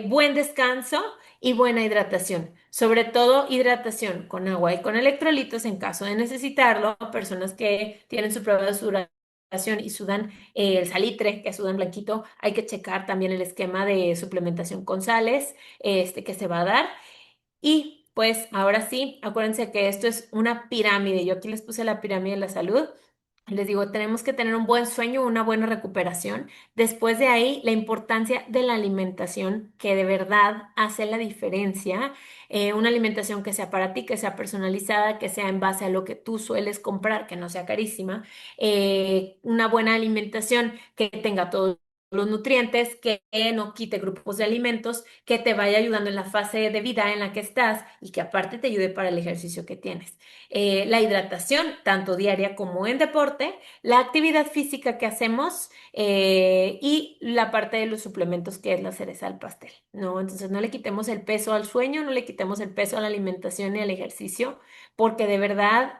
Buen descanso y buena hidratación. Sobre todo hidratación con agua y con electrolitos en caso de necesitarlo. Personas que tienen su prueba de sudoración y sudan el salitre, que sudan blanquito, hay que checar también el esquema de suplementación con sales que se va a dar. Y pues ahora sí, acuérdense que esto es una pirámide. Yo aquí les puse la pirámide de la salud. Les digo, tenemos que tener un buen sueño, una buena recuperación. Después de ahí, la importancia de la alimentación, que de verdad hace la diferencia. Una alimentación que sea para ti, que sea personalizada, que sea en base a lo que tú sueles comprar, que no sea carísima. Una buena alimentación que tenga todos los nutrientes, que no quite grupos de alimentos, que te vaya ayudando en la fase de vida en la que estás y que aparte te ayude para el ejercicio que tienes. La hidratación, tanto diaria como en deporte, la actividad física que hacemos y la parte de los suplementos que es la cereza del pastel, ¿no? Entonces no le quitemos el peso al sueño, no le quitemos el peso a la alimentación y al ejercicio, porque de verdad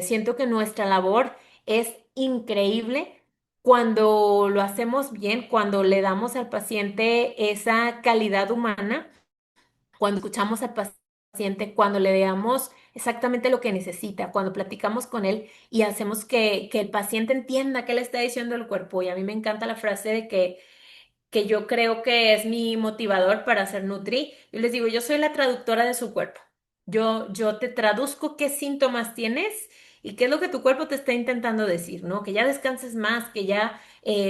siento que nuestra labor es increíble cuando lo hacemos bien, cuando le damos al paciente esa calidad humana, cuando escuchamos al paciente, cuando le damos exactamente lo que necesita, cuando platicamos con él y hacemos que el paciente entienda qué le está diciendo el cuerpo. Y a mí me encanta la frase de que yo creo que es mi motivador para hacer Nutri. Yo les digo, yo soy la traductora de su cuerpo. Yo te traduzco qué síntomas tienes y qué es lo que tu cuerpo te está intentando decir, ¿no? Que ya descanses más, que ya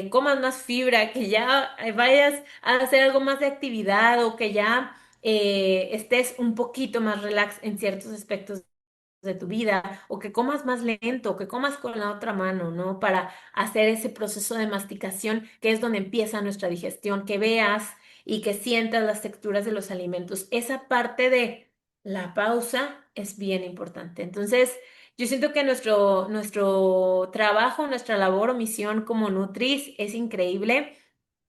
comas más fibra, que ya vayas a hacer algo más de actividad o que ya estés un poquito más relax en ciertos aspectos de tu vida o que comas más lento, que comas con la otra mano, ¿no? Para hacer ese proceso de masticación que es donde empieza nuestra digestión, que veas y que sientas las texturas de los alimentos. Esa parte de la pausa es bien importante. Entonces, yo siento que nuestro trabajo, nuestra labor o misión como Nutris es increíble.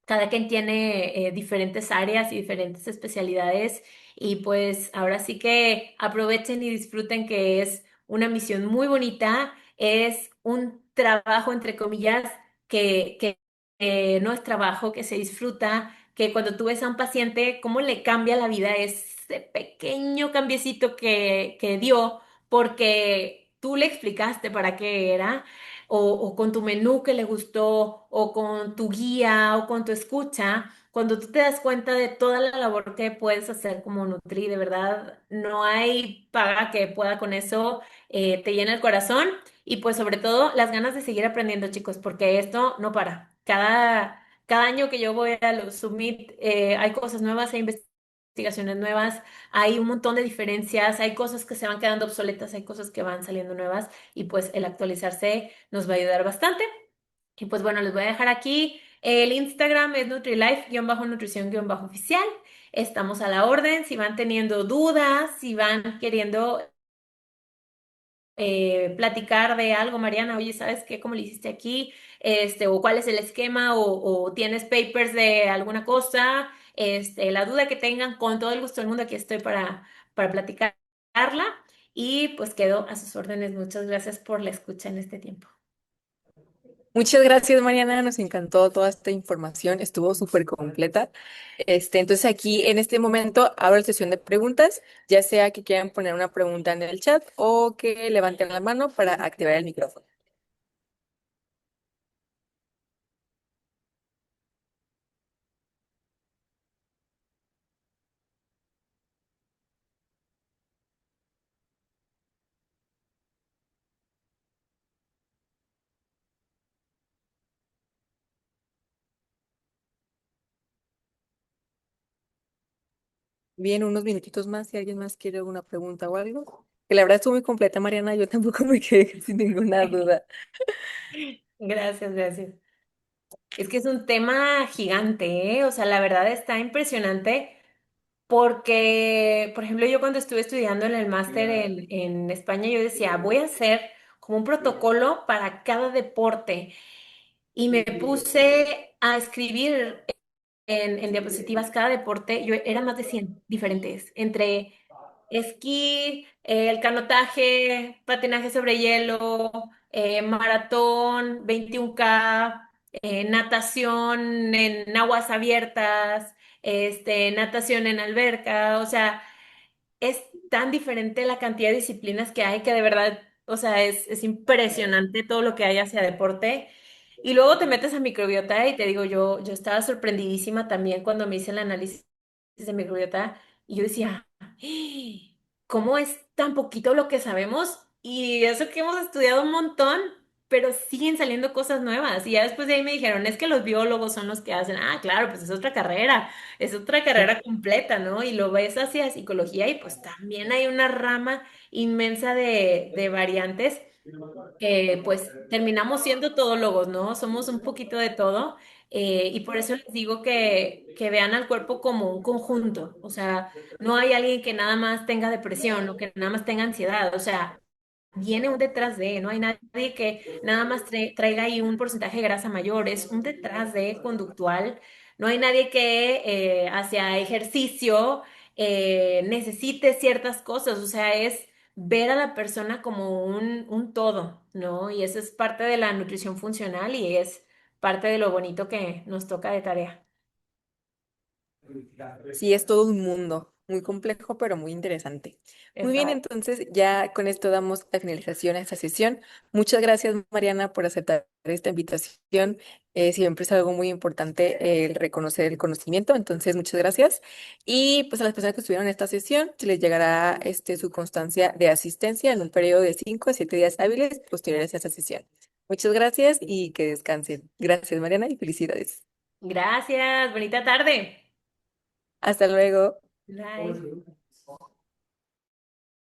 Cada quien tiene diferentes áreas y diferentes especialidades y pues ahora sí que aprovechen y disfruten que es una misión muy bonita, es un trabajo entre comillas que no es trabajo, que se disfruta, que cuando tú ves a un paciente, cómo le cambia la vida ese pequeño cambiecito que dio porque tú le explicaste para qué era, o con tu menú que le gustó, o con tu guía, o con tu escucha. Cuando tú te das cuenta de toda la labor que puedes hacer como Nutri, de verdad, no hay paga que pueda con eso, te llena el corazón y pues sobre todo las ganas de seguir aprendiendo, chicos, porque esto no para. Cada año que yo voy a los Summit, hay cosas nuevas, hay investigaciones nuevas, hay un montón de diferencias, hay cosas que se van quedando obsoletas, hay cosas que van saliendo nuevas y pues el actualizarse nos va a ayudar bastante. Y pues bueno, les voy a dejar aquí. El Instagram es NutriLife-nutrición-oficial. Estamos a la orden. Si van teniendo dudas, si van queriendo platicar de algo, Mariana, oye, ¿sabes qué? ¿Cómo le hiciste aquí? O cuál es el esquema, o tienes papers de alguna cosa, la duda que tengan, con todo el gusto del mundo, aquí estoy para platicarla. Y pues quedo a sus órdenes. Muchas gracias por la escucha en este tiempo. Muchas gracias, Mariana. Nos encantó toda esta información. Estuvo súper completa. Entonces aquí en este momento abro la sesión de preguntas, ya sea que quieran poner una pregunta en el chat o que levanten la mano para activar el micrófono. Bien, unos minutitos más si alguien más quiere alguna pregunta o algo. Que la verdad estuvo muy completa, Mariana. Yo tampoco me quedé sin ninguna duda. Gracias, gracias. Es que es un tema gigante, ¿eh? O sea, la verdad está impresionante porque, por ejemplo, yo cuando estuve estudiando en el máster en España, yo decía, voy a hacer como un protocolo para cada deporte y me puse a escribir en diapositivas cada deporte, yo era más de 100 diferentes, entre esquí, el canotaje, patinaje sobre hielo, maratón, 21K, natación en aguas abiertas, natación en alberca, o sea, es tan diferente la cantidad de disciplinas que hay que de verdad, o sea, es impresionante todo lo que hay hacia deporte. Y luego te metes a microbiota y te digo, yo estaba sorprendidísima también cuando me hice el análisis de microbiota y yo decía, "¡Ah! ¿cómo es tan poquito lo que sabemos? Y eso que hemos estudiado un montón, pero siguen saliendo cosas nuevas. Y ya después de ahí me dijeron, es que los biólogos son los que hacen, ah, claro, pues es otra carrera completa, ¿no? Y lo ves hacia psicología y pues también hay una rama inmensa de variantes que pues terminamos siendo todólogos, ¿no? Somos un poquito de todo y por eso les digo que vean al cuerpo como un conjunto, o sea, no hay alguien que nada más tenga depresión o que nada más tenga ansiedad, o sea, viene un detrás de, no hay nadie que nada más traiga ahí un porcentaje de grasa mayor, es un detrás de conductual, no hay nadie que hacia ejercicio necesite ciertas cosas, o sea, es ver a la persona como un todo, ¿no? Y eso es parte de la nutrición funcional y es parte de lo bonito que nos toca de tarea. Sí, es todo un mundo, muy complejo, pero muy interesante. Muy bien, Exacto. entonces ya con esto damos la finalización a esta sesión. Muchas gracias, Mariana, por aceptar esta invitación. Siempre es algo muy importante el reconocer el conocimiento, entonces muchas gracias. Y pues a las personas que estuvieron en esta sesión, se les llegará su constancia de asistencia en un periodo de 5 a 7 días hábiles posteriores a esta sesión. Muchas gracias y que descansen. Gracias, Mariana, y felicidades. Gracias, bonita tarde. Hasta luego. Bye.